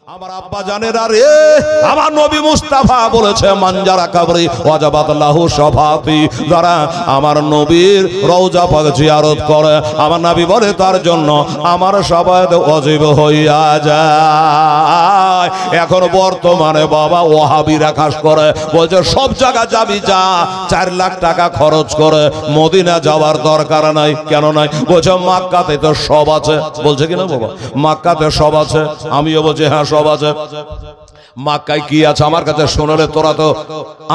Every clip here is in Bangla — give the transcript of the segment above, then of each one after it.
আমার আব্বা জানেরা রে, আমার নবী মুস্তাফা বলেছে মানজারা কবরি ওয়াজাবাত লাহু শাফাতি, যারা আমার নবীর রওজা পাক জিয়ারত করে আমার নবী বলে তার জন্য আমার শাফাত ওয়াজিব হইয়া যায়। এখন বর্তমানে বাবা ওয়াহাবিরা খাস করে বলছে সব জায়গা যাবি যা, 4 লাখ টাকা খরচ করে মদিনা যাওয়ার দরকার নাই। কেন নাই? বলছে মক্কাতে তো সব আছে। বলছে কিনা বাবা মক্কাতে সব আছে? আমিও বলছি হ্যাঁ সব আছে। মক্কায় কি আছে আমার কাছে শুনলে তোরা তো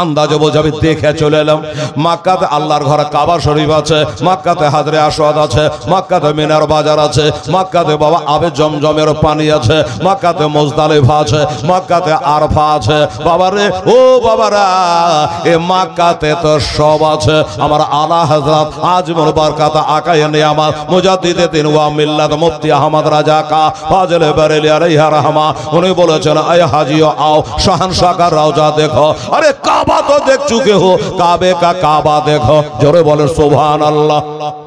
আন্দাজে বলছে, আমি দেখে চলে এলাম। মক্কাতে আল্লাহর ঘর কাবা শরীফ আছে, মক্কাতে হাজরে আসওয়াদ আছে, মক্কাতে মিনার বাজার আছে, মক্কাতে বাবা আবে জমজমের পানি আছে, মক্কাতে মুজদালিফা আছে, মক্কাতে আরফা আছে। বাবারে ও বাবারা, এ মক্কাতে তো সব আছে। আমার আলা হযরত আজমুল বারকাত আকায়ে নিয়ামত মুজাদ্দিদে দিন ওয়া মিল্লাত মুফতি আহমদ রাজা কা ফাজলে বরেলি আলাইহি রাহমা উনি বলেছেন, আয় হাজি आओ शहंशाह का रौजा देखो। अरे काबा तो देख चुके हो, काबे का काबा देखो। जोरे बोले सुभान अल्लाह।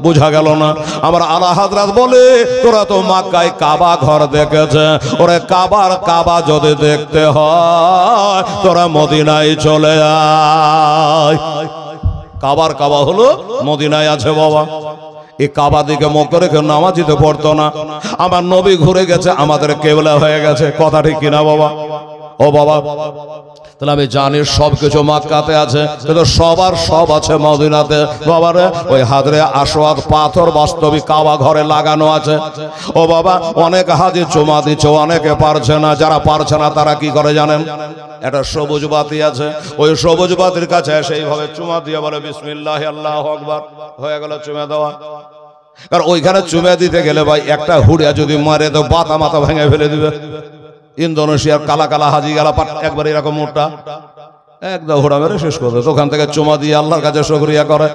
बुझा गेल ना? আমার আলা হযরত বলে তোরা তো মক্কায় কাবা ঘর দেখেছে, ওরে কাবার কাবা যদি দেখতে হয় তোরা মদিনায় চলে আয়। কাবার কাবা হলো মদিনায় আছে বাবা। এই কাবা দিকে মুখ করে কেউ নামাজিতে পড়তো না। আমার নবী ঘুরে গেছে, আমাদের কেবলা হয়ে গেছে। কথা ঠিক কিনা বাবা? ও বাবা, তাহলে আমি জানি সব কিছু মক্কাতে আছে, কিন্তু সবার সব আছে মদিনাতে। বাবারে ওই হাজরে আসওয়াদ পাথর বাস্তবিক কাবা ঘরে লাগানো আছে। ও বাবা, অনেক হাজি চুমা দিচ্ছে, অনেকে পারছে না। যারা পারছে না তারা কি করে জানেন? একটা সবুজ বাতি আছে, ওই সবুজ বাতির কাছে সেইভাবে চুমা দিয়ে বলে বিসমিল্লাহ আল্লাহু আকবার, হয়ে গেল চুমা দেওয়া। কারণ ওইখানে চুমা দিতে গেলে ভাই একটা হুড়িয়া যদি মারে তো বাতা মাথা ভেঙে ফেলে দিবে। ইন্দোনেশিয়ার কালা কালা হাজি গেলা একবার এরকম মোটা একদম ঘোড়া মেরে শেষ করে দেয়। ওখান থেকে চুমা দিয়ে আল্লাহর কাছে শুকরিয়া করে।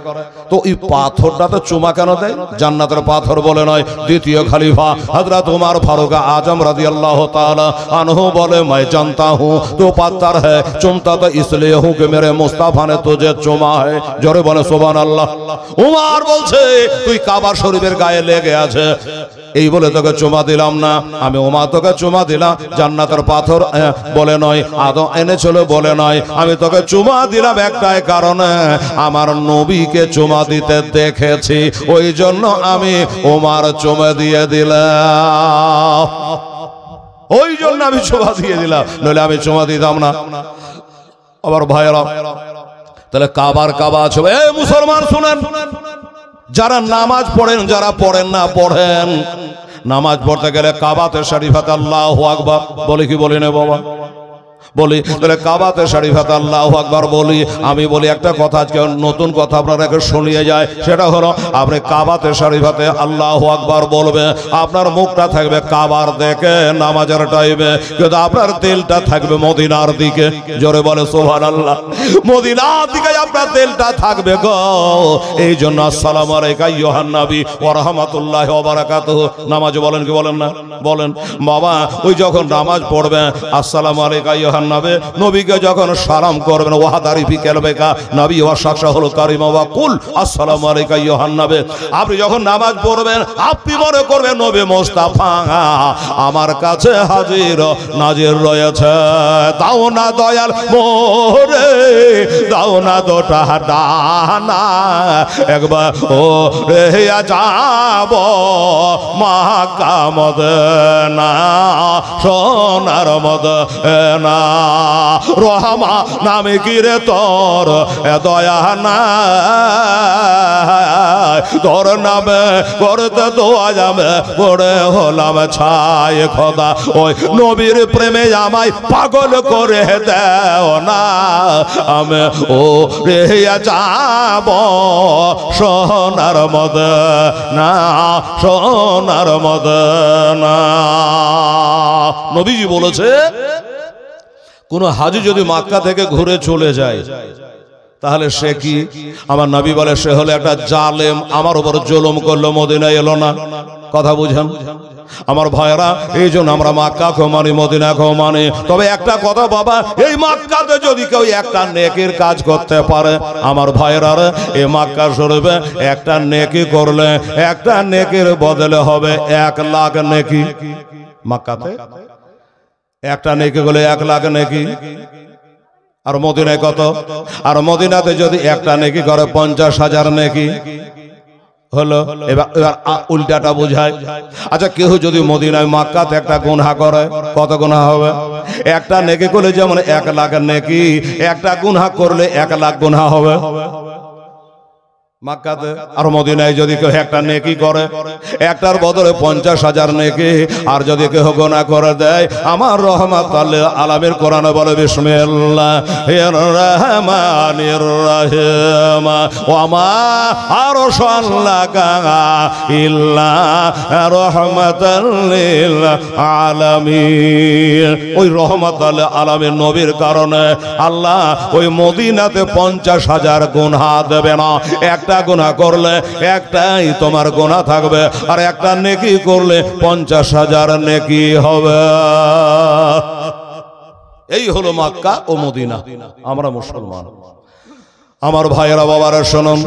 তো এই পাথরটা তো চুমা কেন দেয়? জান্নাতের পাথর বলে নয়। দ্বিতীয় খলিফা হযরত উমর ফারুক আজম রাদিয়াল্লাহু তাআলা আনহু বলে, मैं जानता हूं तो पत्थर है, चुमता तो इसलिए हूं कि मेरे मुस्ताफा ने तुझे चुमा है। জোরে বলে সুবহানাল্লাহ। উমর বলছে তুই কাবা শরীফের গায়ে লেগে আছে, এই বলে তোকে চুমা দিলাম না। আমি উমর তোকে চুমা দিলাম জান্নাতের পাথর বলে নয়, আদম এনেছিল বলে নয়। আমি তোকে চুমা দিলাম একটাই কারণে, আমার নবীকে চুমা দিতে দেখেছি, ওই জন্য আমি উমর চুমা দিয়ে দিলাম। ওই জন্য আমি চুমা দিয়ে দিলাম, নইলে আমি চুমা দিতাম না। আবার ভাইরা, তাহলে কাবার কাবা আছে। এই মুসলমান শুনেন, যারা নামাজ পড়েন, যারা পড়েন না পড়েন, নামাজ পড়তে গেলে কাবাতে শরীফাতে আল্লাহু আকবার বলি কি বলি না বাবা? বলি। তাহলে কাবাতে শরীফাতে আল্লাহু আকবার বলি। আমি বলি একটা কথা, আজকে নতুন কথা আপনারা শুনিয়ে যায়, সেটা হলো আপনি কাবাতে শরীফাতে আল্লাহু আকবার বলবে, আপনার মুখটা থাকবে কাবার দিকে নামাজের টাইমে, কিন্তু আপনার দিলটা থাকবে মদিনার দিকে। জোরে বলে সুবহানাল্লাহ। মদিনার দিকে আপনার দিলটা থাকবে গো। এই জন্য আসসালামু আলাইকা আইয়ুহান নবী ওয়া রাহমাতুল্লাহি ওয়া বারাকাতুহু নামাজ বলেন কি বলেন না? বলেন বাবা। ওই যখন নামাজ পড়বে আসসালামু আলাইকা আইয়ুহান নবী, নবীকে যখন সালাম করবেন ওয়াহদারি ফি কালবিকা নবী ওয়া শাকশাহুল কারিমা ওয়া কুল আসসালামু আলাইকা আইয়ুহান নবী। আপনি যখন নামাজ পড়বেন আপনি মনে করবেন নবী মুস্তাফা আমার কাছে হাজির নাজির রয়েছে। দাও না দয়াল মোরে, দাও না দুটা ডানা, একবার ও রে যাব মক্কা মদিনা, সোনার মদিনা। রহমা নামে গিরে তোর দয়া নাই, তোর নামে করতে দোয়া যাবে পড়ে হলাম ছাই। খোদা ওই নবীর প্রেমে আমায় পাগল করে দেও না, আমি ও রে যাব সোনার মদিনা, সোনার মদিনা। নবীজি বলেছে কোন হাজি যদি মক্কা থেকে ঘুরে চলে যায় তাহলে সে কি? আমার নবী বলে সে হলো একটা জালেম, আমার উপর জুলুম করলো, মদিনায় এলো না। কথা বুঝেন আমার ভাইরা? এই জন্য আমরা মক্কাকেও মানি, মদিনাকেও মানি। তবে একটা কথা বাবা, এই মক্কাতে যদি কেউ একটা নেকির কাজ করতে পারে আমার ভাইরা, এই মক্কা শরীফে একটা নেকি করলে একটা নেকির বদলে হবে 1 লাখ নেকি। মক্কাতে একটা নেকি বলে 1 লাখ নেকি। আর মদিনায় কত? আর মদিনাতে যদি একটা নেকি করে 50,000 নেকি হলো। এবার উল্টাটা বোঝায়। আচ্ছা কেউ যদি মদিনায় মক্কাতে একটা গুনাহ করে কত গুনাহ হবে? একটা নেকি করলে যেমন 1 লাখ নেকি, একটা গুনাহ করলে 1 লাখ গুনাহ হবে মক্কাতে। আর মদিনায় যদি কেউ একটা নেকি করে একটার বদলে 50,000 নেকি। আর যদি কেউ গুনাহ করে দেয়, আমার রহমাতুল লিল আলামিন কোরআনে বলে বিসমিল্লাহির রহমানির রহিম ওয়া মা আরসালনাকা ইল্লা রাহমাতাল লিল আলামিন। ওই রহমাতুল লিল আলামিন নবীর কারণে আল্লাহ ওই মদিনাতে 50,000 গুনাহ দেবে না। একটা গুনাহ করলে একটাই তোমার গুনাহ থাকবে, আর একটা নেকি করলে 50,000 নেকি হবে। এই হলো মক্কা ও মদিনা। আমরা মুসলমান। আমার ভাইয়েরা বাবারা শুনুন,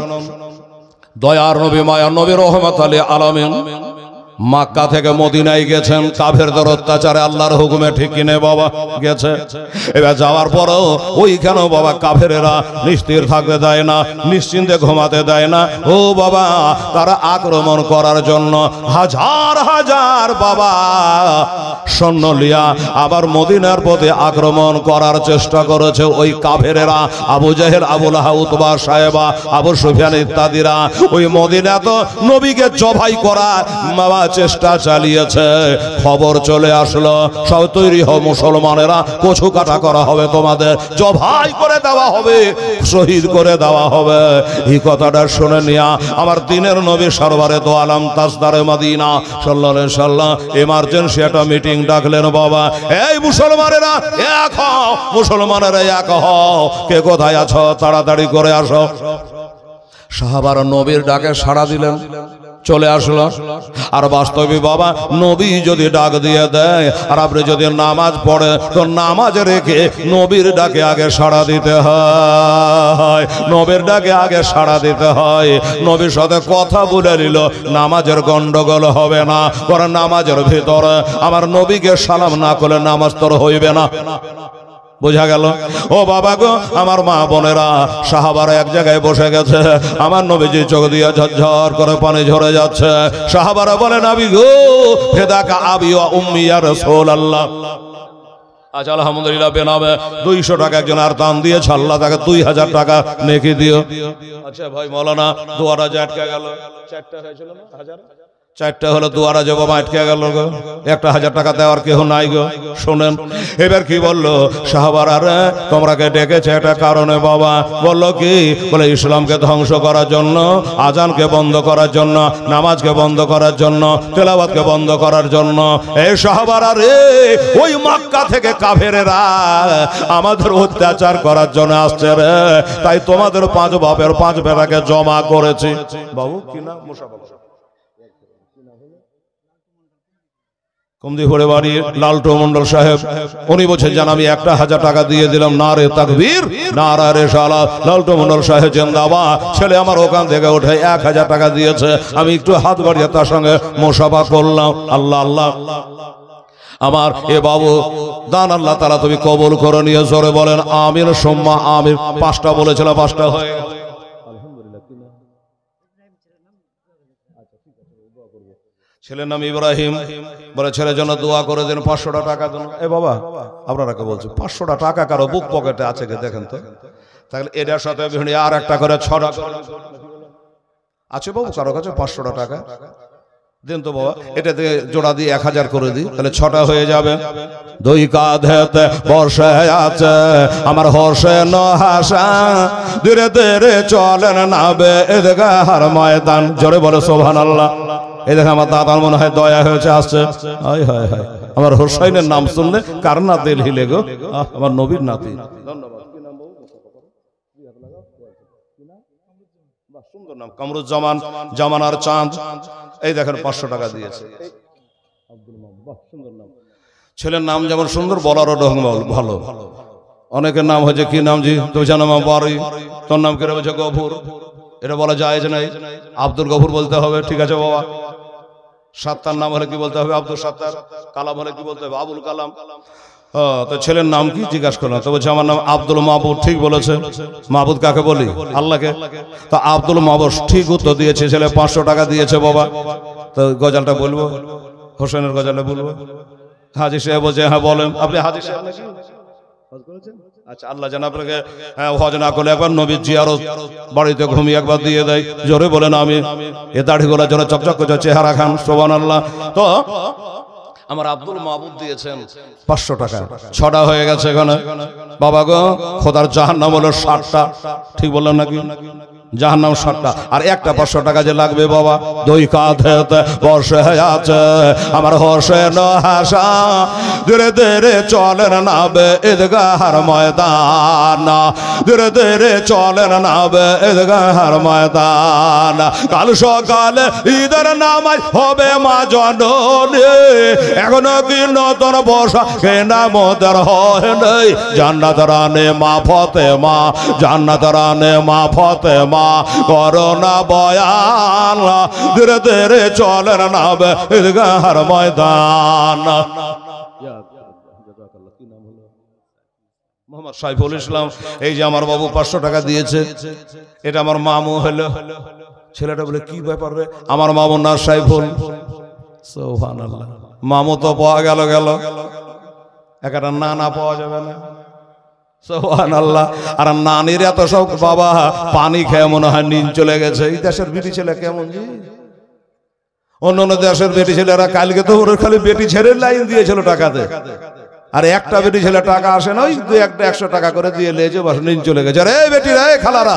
দয়ার নবী মায়ার নবী রহমাতুল লিল আলামিন মক্কা থেকে মদিনায় গেছেন কাফেরদের অত্যাচারে, আল্লাহর হুকুমে, ঠিক কিনে বাবা গেছে। এবার যাওয়ার পরেও ওইখানেও বাবা কাফেরেরা নিশ্চিত থাকতে দেয় না, নিশ্চিন্তে ঘুমাতে দেয় না। ও বাবা, তারা আক্রমণ করার জন্য হাজার হাজার বাবা সৈন্য লিয়া আবার মদিনার পথে আক্রমণ করার চেষ্টা করেছে ওই কাফেরেরা। আবু জাহেল, আবু লাহাব, উতবা, সাহেবা, আবু সুফিয়ান ইত্যাদিরা ওই মদিনা তো নবীকে জবাই করার বাবা চেষ্টা চালিয়েছে। খবর চলে আসলো, সব তৈরি হও মুসলমানেরা, কচু কাটা করা হবে, তোমাদের জবাই করে দেওয়া হবে, শহীদ করে দেওয়া হবে। এই কথাটা শুনে নিয়া আমার দিনের নবী সরওয়ারে দো আলম তাজদারে মদিনা সাল্লাল্লাহু আলাইহি সাল্লাম এমার্জেন্সি একটা মিটিং ডাকলেন। বাবা এই মুসলমানেরা এক হও, মুসলমানেরা এক হও, কে কোথায় আছো তাড়াতাড়ি করে আসো। সাহাবারা নবীর ডাকে সাড়া দিলেন, চলে আসলো। আর বাস্তবে বাবা নবী যদি ডাক দিয়ে দেয় আর আপনি যদি নামাজ পড়ে, তো নামাজ রেখে নবীর ডাকে আগে সাড়া দিতে হয়, নবীর ডাকে আগে সাড়া দিতে হয়। নবীর সাথে কথা বলে নিল, নামাজের গন্ডগোল হবে না। কারণ নামাজের ভিতরে আমার নবীকে সালাম না করলে নামাজ তোর হইবে না। বোঝা গেল? ও বাবা গো, আমার মা বোনেরা, সাহাবারা এক জায়গায় বসে গেছে, আমার নবীজি চোখ দিয়ে ঝরঝর করে পানি ঝরে যাচ্ছে। সাহাবারা বলে নবী গো, ফিদাকা আবি ওয়া উম্মি ইয়া রাসূলুল্লাহ। আচ্ছা আলহামদুলিল্লাহ, বেনামে 200 টাকা একজন আর দান দিয়েছে, আল্লাহ তাকে 2000 টাকা নেকি দিও। আচ্ছা ভাই মৌলানা, দুয়ারা যে আটকে গেল, 4টা হয়েছিল না, 1000 4টা হলো, দুয়ারা যে বাবা আটকে গেল গো, 1000 টাকা দেওয়ার কেউ নাই গো। শোনেন এবার কি বললো সাহাবারা, রে তোমরাকে ডেকেছে একটা কারণে বাবা। বললো কি? বলে ইসলামকে ধ্বংস করার জন্য, আজানকে বন্ধ করার জন্য, নামাজকে বন্ধ করার জন্য, তেলাওয়াতকে বন্ধ করার জন্য। এই সাহাবারা রে, ওই মক্কা থেকে কাফেরেরা আমাদের অত্যাচার করার জন্য আসছে রে, তাই তোমাদের 5 বাপের 5 বেটাকে জমা করেছি। বাবু কি না? মুসাফা কমদিপুরে বাড়ি লালটু মন্ডল সাহেব, উনি বলছেন জান আমি 1000 টাকা দিয়ে দিলাম। নারে তাকবীর, নারা রিসালাত, লালটু মন্ডল সাহেব জিন্দাবাদ। ছেলে আমার ওখান থেকে উঠে 1000 টাকা দিয়েছে, আমি একটু হাত বাড়িয়ে তার সঙ্গে মুসাফা করলাম। আল্লাহ আল্লাহ আমার এ বাবু দান আল্লাহ তাআলা তুমি কবুল করে নিয়ে জোরে বলেন আমিন সুম্মা আমিন। 5টা বলেছিল, 5টা হয়ে গেল। ছেলের নাম ইব্রাহিম, বলে ছেলের জন্য দোয়া করে দেন, 500টা টাকা দেন। এ বাবা আপনারা কে বলছে 500টা টাকা কারো বুক পকেটে আছে কে দেখেন তো? তাহলে এটার সাথে আর একটা করে 6টা আছে বাবু কারো কাছে 500টা টাকা দেন তো বাবা। এটা দিয়ে জোড়া দিয়ে 1000 করে দিই, তাহলে 6টা হয়ে যাবে। 2 কাঁধেতে বসে আছে আমার হোসেন হাসা, ধীরে ধীরে চলেন নাবে এদগার ময়দান। জোরে বলে সুবহানাল্লাহ। এই দেখে আমার দাদার মনে হয় দয়া হয়েছে, আসছে। হায় হায় হায়, আমার হোসেনের নাম শুনলে কার না দিল হিলে গো, আমার নবীর নাতি। ধন্যবাদ। সুন্দর নাম কামরুজ্জামান, জামানার চাঁদ। এই দেখেন 500 টাকা দিয়েছে। সুন্দর নাম, ছেলের নাম যেমন সুন্দর, বলারও ঢং ভালো। অনেকের নাম হয়েছে কি নাম জি, তো জানো বাড়ি, তোর নাম কেটে বলছে গফুর, এটা বলা যায় যে নাই, আব্দুল গফুর বলতে হবে। ঠিক আছে বাবা। সাত্তার নাম হলে কি বলতে হবে? আব্দুল সাত্তার। কালাম হলে কি বলতে হবে? আবুল কালাম। তো ছেলের নাম কি জিজ্ঞাসা করলাম, তো বলছে আমার নাম আব্দুল মাহবুব। ঠিক বলেছে। মাহবুদ কাকে বলি? আল্লাহকে। তো আব্দুল মাহবুব ঠিক উত্তর দিয়েছে। ছেলে 500 টাকা দিয়েছে বাবা। তো গজলটা বলবো, হোসেনের গজলটা বলবো। হাজী সাহেব বলছে হ্যাঁ বলেন। আপনি হাজী সাহেব নাকি? আচ্ছা, আল্লাহ যেন আপনাকে হজ না করলে একবার নবীর জিয়ারত বাড়িতে ঘুমিয়ে একবার দিয়ে দেয়। জোরে বলেন আমি। এ দাড়িগুলো যেন চকচক করে চেহারা খান। সুবহানাল্লাহ। তো আমার আব্দুল মাহবুব দিয়েছেন 500 টাকা। 6টা হয়ে গেছে এখানে। বাবা গো, খোদার জাহান্নাম হলো 60টা। ঠিক বললাম নাকি? জাহান্নাম 60টা। আর একটা 500 টাকা যে লাগবে বাবা, দুই কাঁধেতে বসে আছে আমার হোসেন হাসা, ধীরে ধীরে চলেন নাবে ঈদগাহর ময়দান, ধীরে ধীরে চলেন নাবে ঈদগাহর ময়দান। কাল সকালে ঈদের নামাজ হবে মা জননী, এখনো কি নতুন বসা কেনা মোদের হয় নাই। জান্নাত রানে মা ফাতেমা, জান্নাত রানে মা ফাতেমা, করোনা বয়ান, ধীরে ধীরে চলেন নাবে ঈদগাহর ময়দান। মোহাম্মদ সাইফুল ইসলাম, এই যে আমার বাবু 500 টাকা দিয়েছে, এটা আমার মামু হলো। ছেলেটা বলে কি ব্যাপার রে? আমার মামুর নাম সাইফুল। সুবহানাল্লাহ। মামু তো পাওয়া গেল, একটা নানা পাওয়া যাবে না। সুবহানাল্লাহ। আর নানির এত সব বাবা, পানি খেয়ে মনে হয় নিন চলে গেছে। এই দেশের বেটি ছেলে কেমন জি? অন্য অন্য দেশের বেটি ছেলেরা কালকে তো ওর খালি বেটি ছেড়ে লাইন দিয়েছিল টাকাতে, আর একটা বেটি ছেলে টাকা আসে না, ওই 100 টাকা করে দিয়ে লেজে বাস নিন চলে গেছে। আরে বেটিরা, এই খালারা,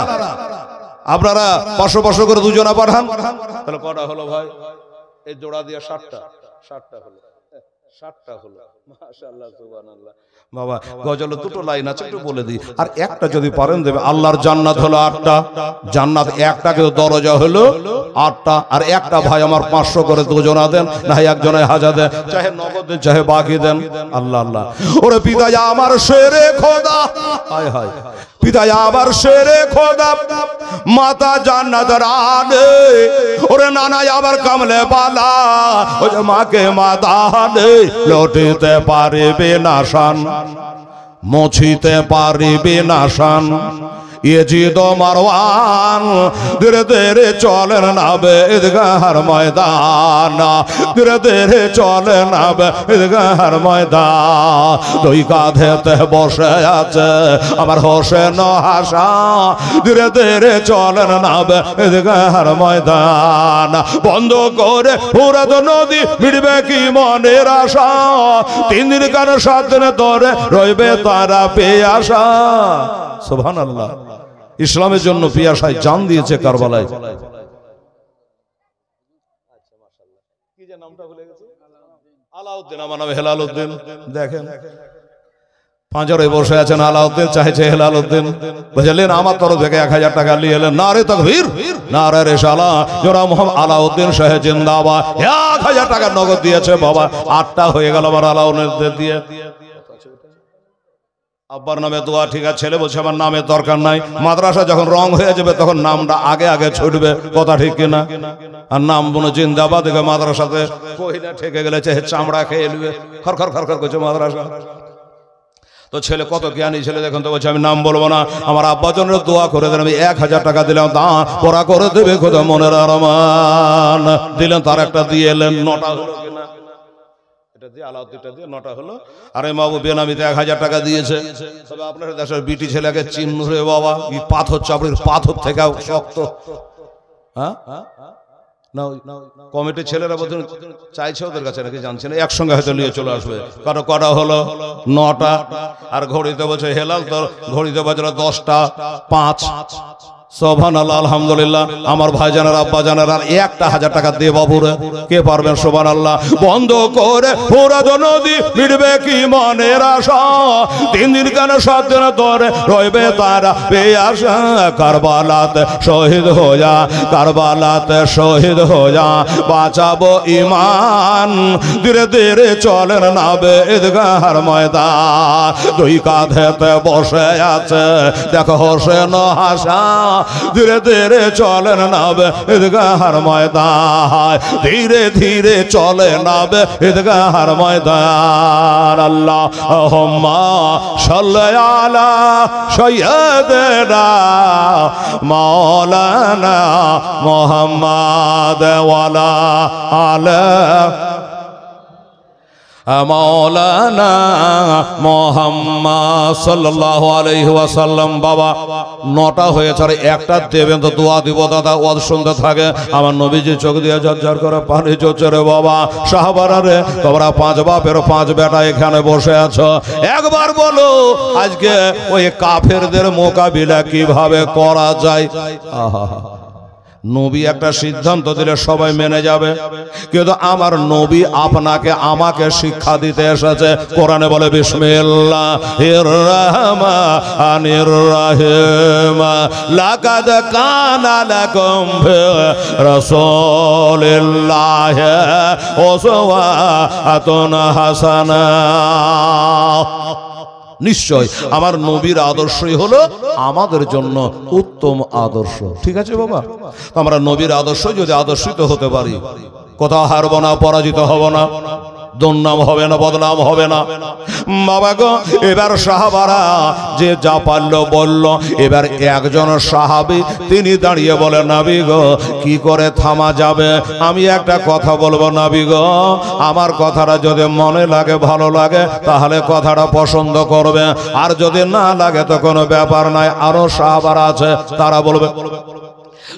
আপনারা 500 করে দুজনা পাঠান। তাহলে কটা হলো ভাই? এই জোড়া দিয়ে 60টা হলো। 60টা হলো। মাশাআল্লাহ, সুবহানাল্লাহ। বাবা গজল দুটো লাইন আছে, একটু বলে দিই। আর একটা যদি পারেন দেবে। আল্লাহর জান্নাত হলো 8টা, জান্নাত একটাকে দরজা হলো 8টা। আর একটা ভাই আমার 500 করে দুজনা দেন, না একজনে 1000 দেন, চাহে নগদ দেন চাহে বাকি দেন। আল্লাহ আল্লাহ। ওরে পিতা আমার শেরে খোদা, হায় হায়, পিতা আমার শেরে খোদা, মাতা জান্নাত রানে, ওরে নানা আবার কামলে বালা, ও যে মাকে মাদানে লটিতে পারিবে না শান, মুছিতে পারিবে না শান। ইয়েজিদ মারওয়ান, ধীরে ধীরে চলেন নাবে ঈদগাহর ময়দান, ধীরে ধীরে চলেন নাবে ঈদগাহর ময়দান। দুই কাঁধেতে বসে আছে আমার হোসেন হাসা, ধীরে ধীরে চলেন নাবে ঈদগাহর ময়দান। বন্ধ করে ফুরাত নদী, মিটবে কি মনের আশা, 3 দিন কেন 7 দিন ধরে রইবে তারা পেয়াসা। সুবহানাল্লাহ। ইসলামের জন্য পিয়াসায় জান দিয়েছে কারবালায়। কি যে নামটা ভুলে গেছি? আলাউদ্দিন। আমার নাম হেলালউদ্দিন। দেখেন পাঁজরে বসে আছেন আলাউদ্দিন, চাইছে হেলালউদ্দিন। বুঝলেন? আমার তরফ থেকে 1000 টাকা নিয়ে এলেন। নারে তাকবীর, নারে রিসালা, জনাব মোহাম্মদ আলাউদ্দিন শাহ জিন্দাবাদ। 1000 টাকা নগদ দিয়েছে বাবা। 8টা হয়ে গেল আমার আলাউদ্দিন দিয়ে। আব্বার নামে দোয়া, ঠিক আছে। ছেলে বলছে আমার নামের দরকার নাই, মাদ্রাসা যখন রং হয়ে যাবে তখন নামটা আগে আগে ছুটবে, কথা ঠিক কিনা? আর নাম বলে জিন্দাবাদ, মাদ্রাসাতে কহিনা ঠেকে গেলে চামড়া খেয়ে নেবে, খরখর খরখর করছে মাদ্রাসা। তো ছেলে কত জ্ঞানী ছেলে, দেখুন তো বলছে আমি নাম বলবো না, আমার আব্বার জন্য দোয়া করে দেন। আমি 1000 টাকা দিলাম, দান পড়া করে দেবে খোদা মনের আরমান দিলেন। তার একটা দিয়ে এলেন। 9টা হলো কিনা? এটা দিয়ে আলাউদ্দিনটা দিয়ে 9টা হলো। আর এই মাহবুব বেনামিতে 1000 টাকা দিয়েছে। তবে আপনার দেশের বিটি ছেলেকে চিহ্ন রে বাবা, এই পাথর চাপড়ির পাথর থেকে শক্ত। হ্যাঁ না, কমিটির ছেলেরা বলছেন চাইছে ওদের কাছে নাকি জানছে না, একসঙ্গে হয়তো নিয়ে চলে আসবে। কারো কটা হলো 9টা। আর ঘড়িতে বলছে হেলাল, তোর ঘড়িতে বাজলো 10টা 5। সুবহানাল্লাহ, আলহামদুলিল্লাহ। আমার ভাইজানের আব্বা জানের আর একটা 1000 টাকা দিয়ে বাবুরে কে পারবেন? সুবহানাল্লাহ। বন্ধ করে ফুরাত নদী, মিটবে কি মনের আশা, 3 দিন কেন 7 দিন ধরে রইবে তারা পেয়াসা। কারবালাতে শহীদ হইয়া, কারবালাতে শহীদ হইয়া বাঁচাবো ইমান, ধীরে ধীরে চলেন নাবে ঈদগাহর ময়দান। দুই কাঁধেতে বসে আছে দেখো হোসেন হাসা, ধীরে ধীরে চলেন নাবে ঈদগাহর ময়দান, ধীরে ধীরে চলে নাবে ঈদগাহর ময়দান। আল্লাহুম্মা সাল্লি আলা সাইয়্যিদিনা মাওলানা মুহাম্মাদ ওয়া আলা আলি মাওলানা মুহাম্মদ সাল্লাল্লাহু আলাইহি ওয়াসাল্লাম। বাবা 9টা হয়েছে, আর একটা দেবেন তো দোয়া দিব দাদা, ওয়াজ শুনতে থাকে। আমার নবীজি চোখ দিয়ে ঝরঝর করে পানি ঝরছে রে বাবা। সাহাবারা রে, তোমরা 5 বাপের 5 বেটা এখানে বসে আছো, একবার বলো আজকে ওই কাফেরদের মোকাবিলা কিভাবে করা যায়। আহা, নবী একটা সিদ্ধান্ত দিলে সবাই মেনে যাবে, কিন্তু আমার নবী আপনাকে আমাকে শিক্ষা দিতে এসেছে। কোরআনে বলে বিসমিল্লাহির রহমানির রহিম লাকাদ কানা লাকুম ফি রাসূলিল্লাহি উসওয়াতুন হাসানা। নিশ্চয় আমার নবীর আদর্শই হলো আমাদের জন্য উত্তম আদর্শ। ঠিক আছে বাবা, আমরা নবীর আদর্শ যদি আদর্শিত হতে পারি, কোথাও হারবো না, পরাজিত হব না, দুর্নাম হবে না, বদনাম হবে না। বাবা গো, এবার সাহাবারা যে যা পারল বলল। এবার একজন সাহাবী তিনি দাঁড়িয়ে বলে, নবী গো কি করে থামা যাবে? আমি একটা কথা বলবো নবী গো, আমার কথাটা যদি মনে লাগে ভালো লাগে তাহলে কথাটা পছন্দ করবে, আর যদি না লাগে তো কোনো ব্যাপার নাই। আরো সাহাবারা আছে, তারা বলবে।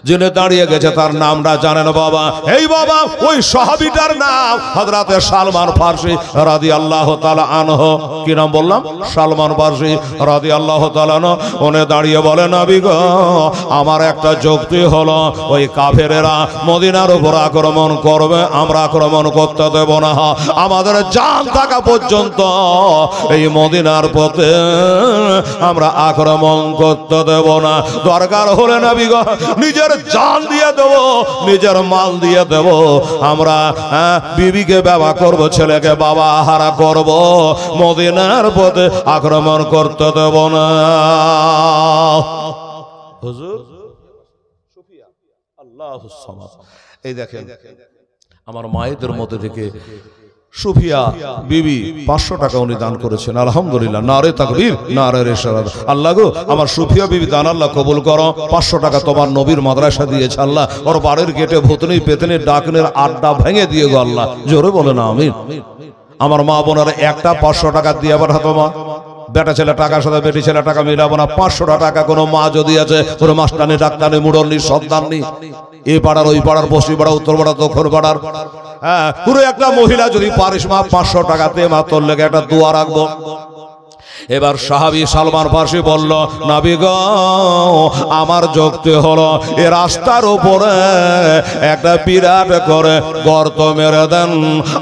যিনি দাঁড়িয়ে গেছে তার নামটা জানেন বাবা? এই বাবা, ওই সাহাবীটার নাম হযরতে সালমান ফারসি রাদিয়াল্লাহু তাআলা আনহু। কি নাম বললাম? সালমান ফারসি রাদিয়াল্লাহু তাআলা আনহু। উনি দাঁড়িয়ে বলেন, নবী গো আমার একটা যুক্তি হলো, ওই কাফেরেরা মদিনার উপর আক্রমণ করবে, আমরা আক্রমণ করতে দেব না। আমাদের জান থাকা পর্যন্ত এই মদিনার পথে আমরা আক্রমণ করতে দেব না। দরকার হলে নবী গো নিজের জান দিয়ে দেব, নিজের মাল দিয়ে দেব, আমরা বিবিকে ব্যবহার করব, ছেলেকে বাবা হারা করব, মদিনার পথে আক্রমণ করতে দেব না। হুজুর সুফিয়া আল্লাহুস সামাদ, এই দেখেন আমার মায়েদের মধ্যে থেকে সুফিয়া বিবি 500 টাকা উনি দান করেছেন। আলহামদুলিল্লাহ, নারে তাকবীর, নারে রিসালাত। আল্লাহ গো আমার সুফিয়া বিবি দান আল্লাহ কবুল করো। 500 টাকা তোমার নবীর মাদ্রাসা দিয়েছে আল্লাহ, ওর বাড়ির গেটে ভূতনি পেতনি ডাকনের আড্ডা ভেঙে দিয়ে গো আল্লাহ, জোরে বলে না আমিন। আমার মা বোনেরা একটা 500 টাকা দিয়ে পাঠাতো। মা বেটা ছেলে টাকার সাথে বেটি ছেলে টাকা মিলাবো না। 500 টাকা কোনো মা যদি আছে, কোনো মাস্টারনি ডাক্তারনি মুরল্লি সন্তাননি, এই পাড়ার ওই পাড়ার পশ্চিম পাড়া উত্তর পাড়া দক্ষিণ পাড়ার, হ্যাঁ পুরো একটা মহিলা যদি পারিস মা 500 টাকাতে মা তোর লেগে একটা দোয়া রাখবো। এবার সাহাবী সালমান ফারসি বলল, নবী গো আমার যুক্তি হলো, এ রাস্তার উপরে একটা বিরাট করে গর্ত মেরে দেন,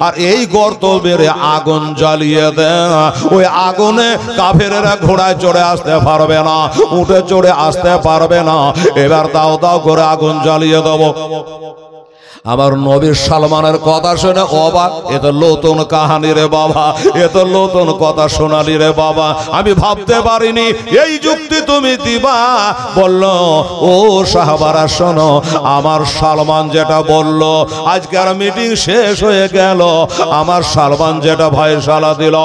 আর এই গর্ত মেরে আগুন জ্বালিয়ে দেন। ওই আগুনে কাফেরেরা ঘোড়ায় চড়ে আসতে পারবে না, উঠে চড়ে আসতে পারবে না। এবার দাও দাও করে আগুন জ্বালিয়ে দেবো। আমার নবীর সালমানের কথা শুনে অবাক, এ তো নতুন কাহানি রে বাবা, এ তো নতুন কথা শোনালি রে বাবা, আমি ভাবতে পারিনি এই যুক্তি তুমি দিবা। বলল, ও সাহাবারা শোনো, আমার সালমান যেটা বলল, আজকের মিটিং শেষ হয়ে গেল, আমার সালমান যেটা ফয়সালা দিল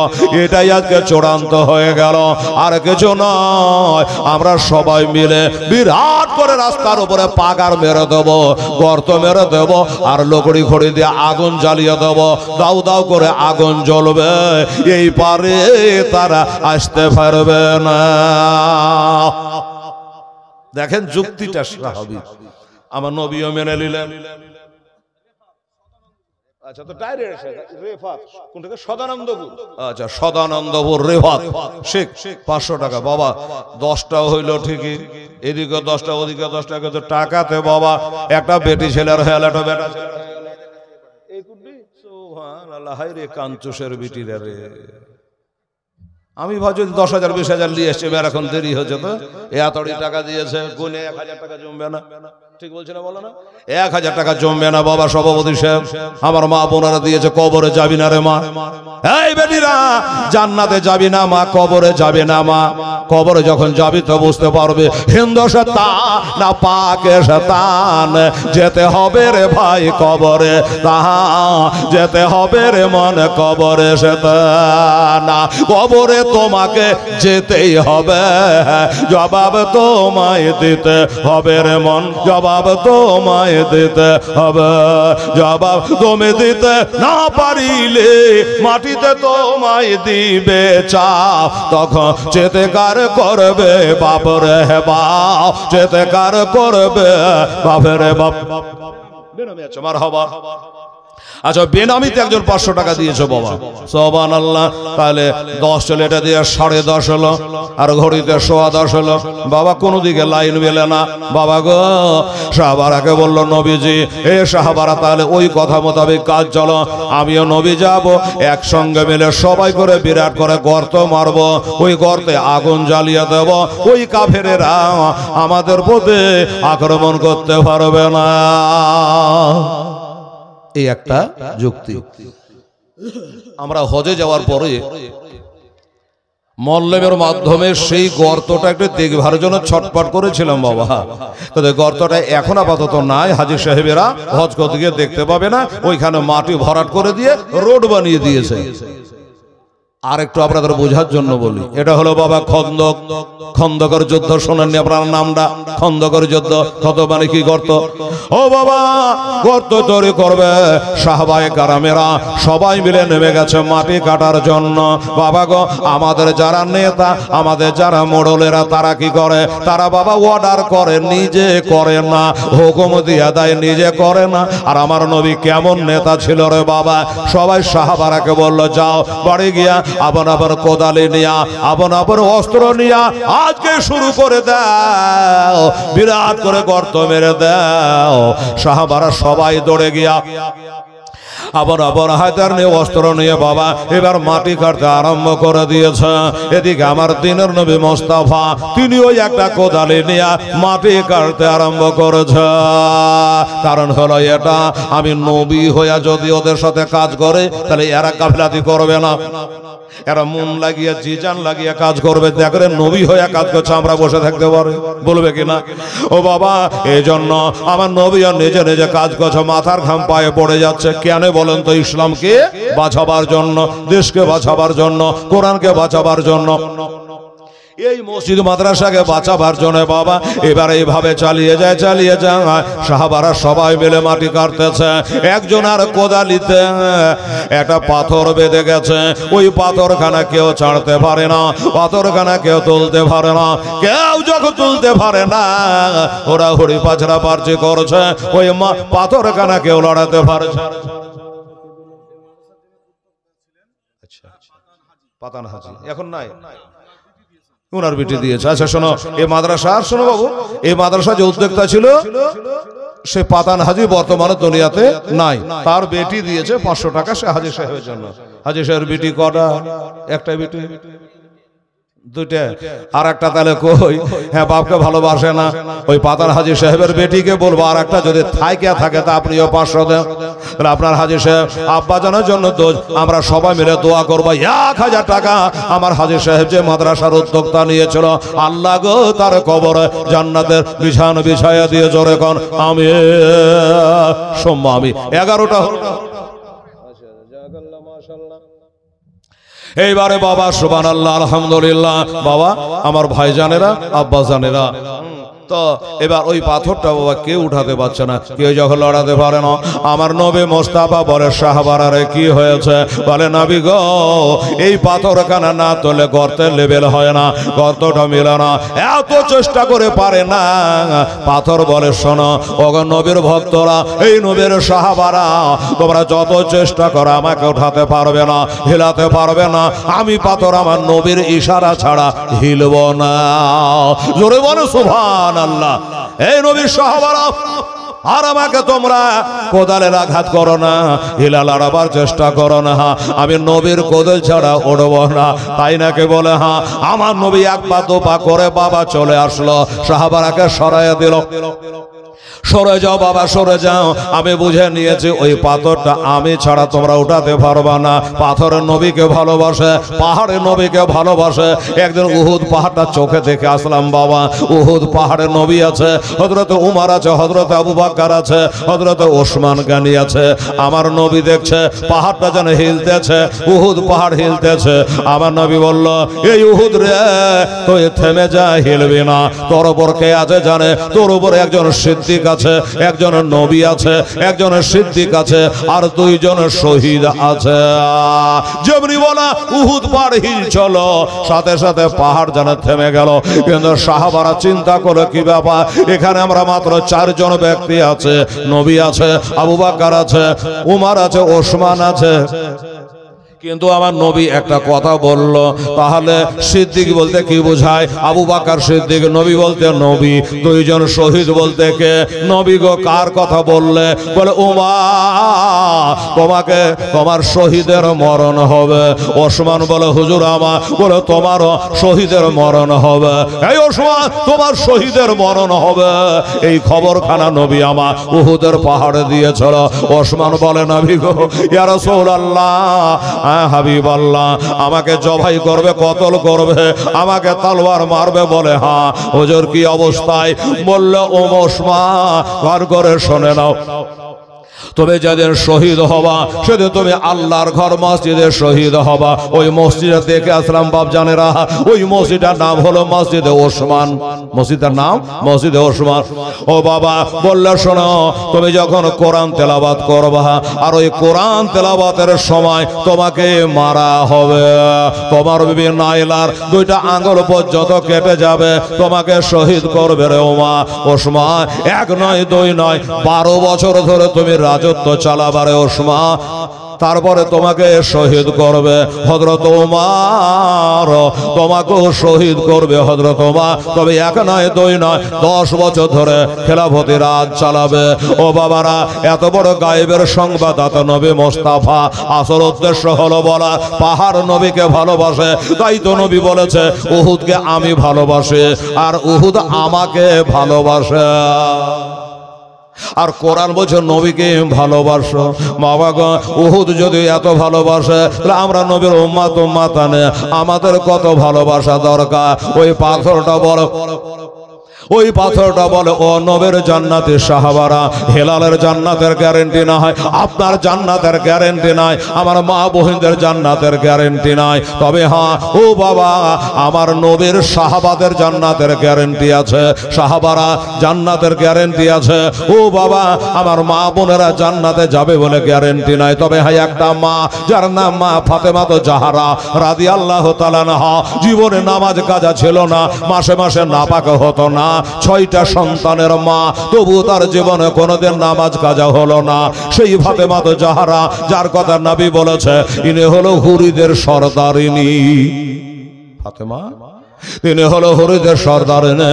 এটাই আজকে চূড়ান্ত হয়ে গেল, আর কিছু নয়। আমরা সবাই মিলে বিরাট করে রাস্তার উপরে পাগার মেরে দেবো, গর্ত মেরে দেবো, আর লকড়ি খড়ি দিয়ে আগুন জ্বালিয়ে দেব। দাও দাও করে আগুন জ্বলবে, এই পারে তারা আসতে পারবে না। দেখেন যুক্তিটা স্বাভাবিক, আমার নবীও মেনে নিলেন। আচ্ছা, তো ডাইরেক্ট রেফাত কোন থেকে? সদানন্দপুর। আচ্ছা, সদানন্দপুর রেফাত শেখ 500 টাকা। বাবা 10টা হইল ঠিকই, এদিকে 10টা ওদিকে 10টা, কিন্তু টাকাতে বাবা একটা বেটি ছেলের হয়ে গেল, একটা বেটা ছেলের হয়ে গেল। এই কুডি সুবহানাল্লাহ, হায় রে কাঞ্চুসের বিটি রে। আমি ভাবছি 10,000 20,000 নিয়ে এসছে, এখন দেরি হচ্ছে, তো এতটি টাকা দিয়েছে, গুনে 1000 টাকা জমবে না। ঠিক বলছে না, বলো না? 1000 টাকা জমবে না বাবা সভাপতি সাহেব, আমার মা বোনারা দিয়েছে। কবরে যাবি না রে মা, এই বেটিরা জান্নাতে যাবি না মা, কবরে যাবি না মা। কবরে যখন যাবি তো বুঝতে পারবে হিন্দু শয়তান না পাকে শয়তান। যেতে হবে রে ভাই কবরে, তাহা যেতে হবে রে মন কবরে শয়তান। কবরে তোমাকে যেতেই হবে, জবাব তোমায় দিতে হবে রে মন, জবাব তোমায় দিতে হবে। জবাব তুমি দিতে না পারিলে মাটিতে তোমায় দিবে চাপ, তখন চেতেকার করবে বাপরে বাপ, চেতেকার করবে বাপরে বাপ। মার হবা। আচ্ছা বেনামিতে একজন 500 টাকা দিয়েছে বাবা, সুবহানাল্লাহ। তাহলে 10 চলে এটা দিয়ে 10.5 হলো, আর ঘড়িতে 10.15 হলো। বাবা কোনো দিকে লাইন মেলে না। বাবা গো, সাহাবারাকে বলল নবীজি, এ সাহাবারা তাহলে ওই কথা মোতাবেক কাজ চলো, আমিও নবী যাব, একসঙ্গে মিলে সবাই করে বিরাট করে গর্ত মারব, ওই গর্তে আগুন জ্বালিয়ে দেব, ওই কাফেরেরা আমাদের প্রতি আক্রমণ করতে পারবে না। এই একটা যুক্তি। আমরা হজে যাওয়ার পরে মল্লেমের মাধ্যমে সেই গর্তটা একটু দেখবার জন্য ছটপট করেছিলাম বাবা। তবে গর্তটা এখন আপাতত নাই, হাজী সাহেবেরা হজ করতে গিয়ে দেখতে পাবে না, ওইখানে মাটি ভরাট করে দিয়ে রোড বানিয়ে দিয়েছে। আর একটু আপনাদের বোঝার জন্য বলি, এটা হলো বাবা খন্দক। খন্দকের যুদ্ধ শোনেননি আপনার নামটা? খন্দকের যুদ্ধ, কত মানে কি গর্ত। ও বাবা, গর্ত তৈরি করবে সাহাবায়ে কেরামেরা সবাই মিলে নেমে গেছে মাটি কাটার জন্য। বাবা গো, আমাদের যারা নেতা, আমাদের যারা মোড়লেরা, তারা কি করে? তারা বাবা অর্ডার করে, নিজে করে না, হুকুম দিয়ে দেয়, নিজে করে না। আর আমার নবী কেমন নেতা ছিল রে বাবা, সবাই সাহাবারাকে বলল যাও বাড়ি গিয়া আপন আপন কোদালি নিয়া, আপন আপন অস্ত্র নিয়া আজকে শুরু করে দাও, বিরাট করে গর্ত মেরে দাও। সাহাবারা সবাই দৌড়ে গিয়া আবার আবার হায়দার নিয়ে অস্ত্র নিয়ে বাবা এবার মাটি কাটতে আরম্ভ করে দিয়েছে। এদিকে আমার দিনের নবী মোস্তফা, তিনি ওই একটা কোদালি নিয়ে মাটি কাটতে আরম্ভ করেছে। কারণ হলো এটা, আমি নবী হইয়া যদি ওদের সাথে কাজ করে তাহলে এরা গাফলাতি করবে না, এরা মন লাগিয়ে জিজান লাগিয়ে কাজ করবে। দেখেন নবী হয়ে কাজ করছে, আমরা বসে থাকতে পারি? বলবে কিনা? ও বাবা, এই জন্য আমার নবী আর নিজে নিজে কাজ করছে, মাথার ঘাম পায়ে পড়ে যাচ্ছে। কেন বলেন তো? ইসলামকে বাঁচাবার জন্য, দেশকে বাঁচাবার জন্য, কোরআনকে বাঁচাবার জন্য, এই মসজিদ মাদ্রাসাকে বাঁচাবার জন্য বাবা এবার এইভাবে চালিয়ে যায়। সাহাবারা সবাই মিলে মাটি কাটতেছে। একজন আর কোদালিতে একটা পাথর বেঁধে গেছে, ওই পাথরখানা কেউ ছাড়তে পারে না, পাথরখানা কেউ তুলতে পারে না। কেউ যখন তুলতে পারে না, ওরা হরি পাছড়া পারছি করছে, ওই পাথরখানা কেউ লড়াতে পারছে। পাতান হাজি এখন নাই, উনার বেটি দিয়েছে। আচ্ছা শোনো, এই মাদ্রাসা, শোনো বাবু, এই মাদ্রাসা যে উদ্যোক্তা ছিল সে পাতান হাজি বর্তমানে দুনিয়াতে নাই, তার বেটি দিয়েছে 500 টাকা সে হাজি সাহেবের জন্য। হাজি সাহেবের বেটি কটা? একটা বেটি, দুইটা। আর একটা তাহলে কই? হ্যাঁ, বাপকে ভালোবাসে না, ওই পাতান হাজি সাহেবের বেটিকে বলবো আর একটা যদি থাকে তা আপনিও 500 দেন। তাহলে আপনার হাজি সাহেব আব্বাজানের জন্য তো আমরা সবাই মিলে দোয়া করবো। 1000 টাকা আমার হাজি সাহেব যে মাদ্রাসার উদ্যোক্তা নিয়েছিল, আল্লাহ গো তার কবরে জান্নাতের বিছানা বিছায়া দিয়ে জোরে কোন আমি সোম্মা আমি 11টা হলো। এইবারে বাবা সুবহানাল্লাহ, আলহামদুলিল্লাহ। বাবা আমার ভাইজানেরা, আব্বাজানেরা, তো এবার ওই পাথরটা বাবা কেউ উঠাতে পারছে না, কেউ যখন লড়াতে পারে না। আমার নবী মোস্তফা বলে সাহাবারে কি হয়েছে? বলে নবী গো, এই পাথরখানা না তোলে গর্তের লেভেল হয় না, গর্তটা মিলে না, এত চেষ্টা করে পারে না। পাথর বলে শোনো ওগো নবীর ভক্তরা, এই নবীর সাহাবারা, তোমরা যত চেষ্টা করো আমাকে উঠাতে পারবে না, হিলাতে পারবে না। আমি পাথর আমার নবীর ইশারা ছাড়া হিলব না। জোরে বলো সুবহান আল্লাহ। এই নবীর সাহাবারা, আর আমাকে তোমরা কোদালের আঘাত করো না, হিলা লড়াবার চেষ্টা করো না, আমি নবীর কোদাল ছাড়া উঠবো না। তাই নাকি বলে হ্যাঁ, আমার নবী এক পা দু পা করে বাবা চলে আসলো, সাহাবারাকে সরাইয়া দিল। সরে যাও বাবা, সরে যাও। আমি বুঝে নিয়েছি ওই পাথরটা আমি ছাড়া তোমরা উঠাতে পারবা না। পাথরের নবীকে ভালোবাসে, পাহাড়ের নবীকে ভালোবাসে। একদিন উহুদ পাহাড়টা চোখে দেখে আসলাম বাবা। উহুদ পাহাড়ের নবী আছে, হযরত উমর আছে, হযরত আবু বকর আছে, হযরত ওসমান গনি আছে। আমার নবী দেখছে পাহাড়টা যেন হিলতেছে, উহুদ পাহাড় হিলতেছে। আমার নবী বলল, এই উহুদ রে, তুই থেমে যা, হিলবি না। তোর উপর কে আছে জানে? তোর উপর একজন সিদ্দিক আছে, একজন নবী আছে, একজন সিদ্দিক আছে, আর দুইজন শহীদ আছে। যেমনি বলা উহুদ পাহাড় হিলছিল, সাথে সাথে পাহাড় যেন থেমে গেল। কিন্তু সাহাবারা চিন্তা করে কি ব্যাপার, এখানে আমরা মাত্র 4 জন ব্যক্তি আছে, নবী আছে, আবু বকর আছে, উমর আছে, ওসমান আছে, কিন্তু আমার নবী একটা কথা বলল। তাহলে সিদ্দিক বলতে কি বোঝায়? আবু বকর সিদ্দিক, নবী বলতে নবী। দুইজন শহীদ বলতে কে? নবী গো, কার কথা বললে? বলে উমর, তোমাকে তোমার শহীদের মরণ হবে। ওসমান বলে হুজুর আমার, বলে তোমারও শহীদের মরণ হবে। এই ওসমান, তোমার শহীদের মরণ হবে। এই খবরখানা নবী আমার উহুদের পাহাড়ে দিয়েছিল। ওসমান বলে নবী গো, ইয়া রাসূলুল্লাহ, হাবিব আল্লাহ, আমাকে জবাই করবে, কতল করবে, আমাকে তলোয়ার মারবে? বলে হ্যাঁ। হুজুর কি অবস্থায়? বললে ও ওসমান, ঘর করে শুনে নাও, তুমি যেদিন শহীদ হবা সেদিন তুমি আল্লাহর ঘর মসজিদে শহীদ হবা। ওই মসজিদে দেখে আসলাম বাপ জানেরা, ওই মসজিদের নাম হলো মসজিদে ওসমান। মসজিদের নাম মসজিদে ওসমান। ও বাবা, বললে শোনো, তুমি যখন কোরআন তেলাওয়াত করবা, আর ওই কোরআন তেলাওয়াতের সময় তোমাকে মারা হবে। তোমার বিবি নাইলার 2টা আঙ্গুল পর্যন্ত কেটে যাবে, তোমাকে শহীদ করবে রে ওমা ওসমান। 1 নয় 2 নয়, 12 বছর ধরে তুমি রাজত্ব চালাবারে ওসমান, তারপরে তোমাকে শহীদ করবে হযরত ওমর, তোমাকেও শহীদ করবে হযরত ওমর। তবে 1 নয় 2 নয়, 10 বছর ধরে খেলাফতি রাজ চালাবে। ও বাবারা, এত বড় গায়েবের সংবাদদাতা নবী মুস্তাফা, আসল উদ্দেশ্য হলো বলা পাহাড় নবীকে ভালোবাসে। তাই তো নবী বলেছে উহুদকে আমি ভালোবাসি, আর উহুদ আমাকে ভালোবাসে। আর কোরআন বলছে নবীকে ভালোবাসো। বাবা গো, উহুদ যদি এত ভালোবাসে, তাহলে আমরা নবীর উম্মত উম্মাতানে আমাদের কত ভালোবাসা দরকার। ওই পাথরটা বড়, ওই পাথরটা বলে ও নবীর জান্নাতের সাহাবারা, হেলালের জান্নাতের গ্যারান্টি না হয়, আপনার জান্নাতের গ্যারান্টি নাই, আমার মা বোনদের জান্নাতের গ্যারান্টি নাই। তবে হ্যাঁ ও বাবা, আমার নবীর সাহাবাদের জান্নাতের গ্যারান্টি আছে, সাহাবারা জান্নাতের গ্যারান্টি আছে। ও বাবা, আমার মা বোনেরা জান্নাতে যাবে বলে গ্যারান্টি নাই। তবে হ্যাঁ, একটা মা যার নাম মা ফাতেমা তো জাহারা রাদিয়াল্লাহু তাআলা আনহা, জীবনে নামাজ কাজা ছিল না, মাসে মাসে নাপাক হতো না, 6টা সন্তানের মা, তবু তার জীবনে কোনোদিন নামাজ কাজা হলো না। সেই ফাতেমা তো জাহারা, যার কথা নবী বলেছে ইনি হলো হুরিদের সরদারিনী। ফাতেমা, তিনি হলো হুরিদের সরদারিনী।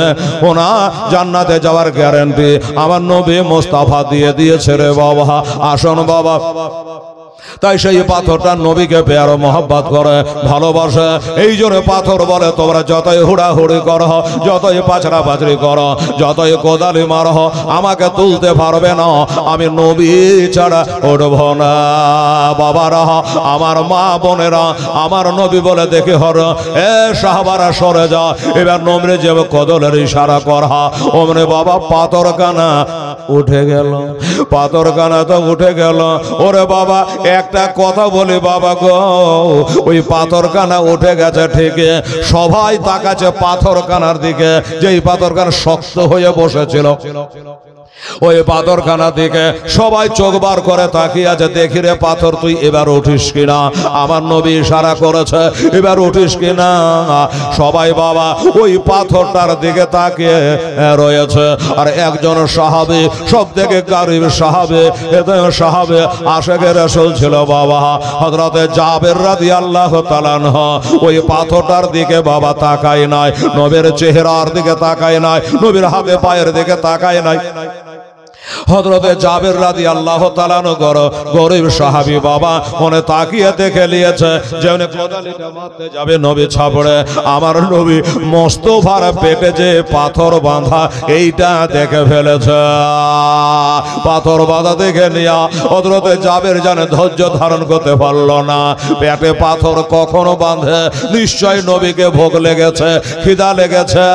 ওনা জান্নাতে যাওয়ার গ্যারান্টি আমার নবী মুস্তাফা দিয়ে দিয়েছে রে বাবা। আসুন বাবা, তাই সেই পাথরটা নবীকে পেয়ার মহব্বত করে ভালোবাসে। এই জন্য পাথর বলে তোমরা যতই হুড়াহুড়ি করো, যতই পাচড়া পাচড়ি করো, যতই কোদালি মারো, আমাকে তুলতে পারবে না, আমি নবী ছাড়া উঠব না। বাবারা, আমার মা বোনেরা, আমার নবী বলে দেখে হর এ সাহাবারা সরে যা। এবার নবীর যে কদলের ইশারা করা, ওমনে বাবা পাথর কানা উঠে গেল, পাথর কানা তো উঠে গেল। ওরে বাবা, একটা কথা বলি বাবা গো, ওই পাথর কানা উঠে গেছে ঠিক, সবাই তাকাচ্ছে পাথর কানার দিকে, যেই পাথর কানা শক্ত হয়ে বসেছিল। ওই পাথরখানা দিকে সবাই চোখ বার করে তাকিয়ে আছে, দেখি রে পাথর তুই এবার উঠিস কিনা। আমার নবী ইশারা করেছে এবার উঠিস কিনা। সবাই বাবা ওই পাথরটার দিকে তাকিয়ে রয়েছে। আর একজন সাহাবী, সব থেকে গরীব সাহাবী, সাহাবী আশিকে রাসূল ছিল বাবা, হযরতে জাবের রাদিয়াল্লাহু তাআলা আনহু। ওই পাথরটার দিকে বাবা তাকায় নাই, নবীর চেহারার দিকে তাকায় নাই, নবীর হাতে পায়ের দিকে তাকায় নাই। হযরতে জাবের রাদিয়াল্লাহু তাআলা গরিব সাহাবী বাবা মনে তাকিয়ে দেখে নিয়েছে যে উনি কোদালিটা মারতে যাবে নবী ছাপড়ে আমার নবী মোস্তফার পেটে যে পাথর বাঁধা এইটা দেখে ফেলেছে। পাথর বাঁধা দেখে নিয়া হযরতে জাবের জানে ধৈর্য ধারণ করতে পারলো না। পেটে পাথর কখনো বাঁধে নিশ্চয় নবীকে ভোগ লেগেছে, খিদা লেগেছে,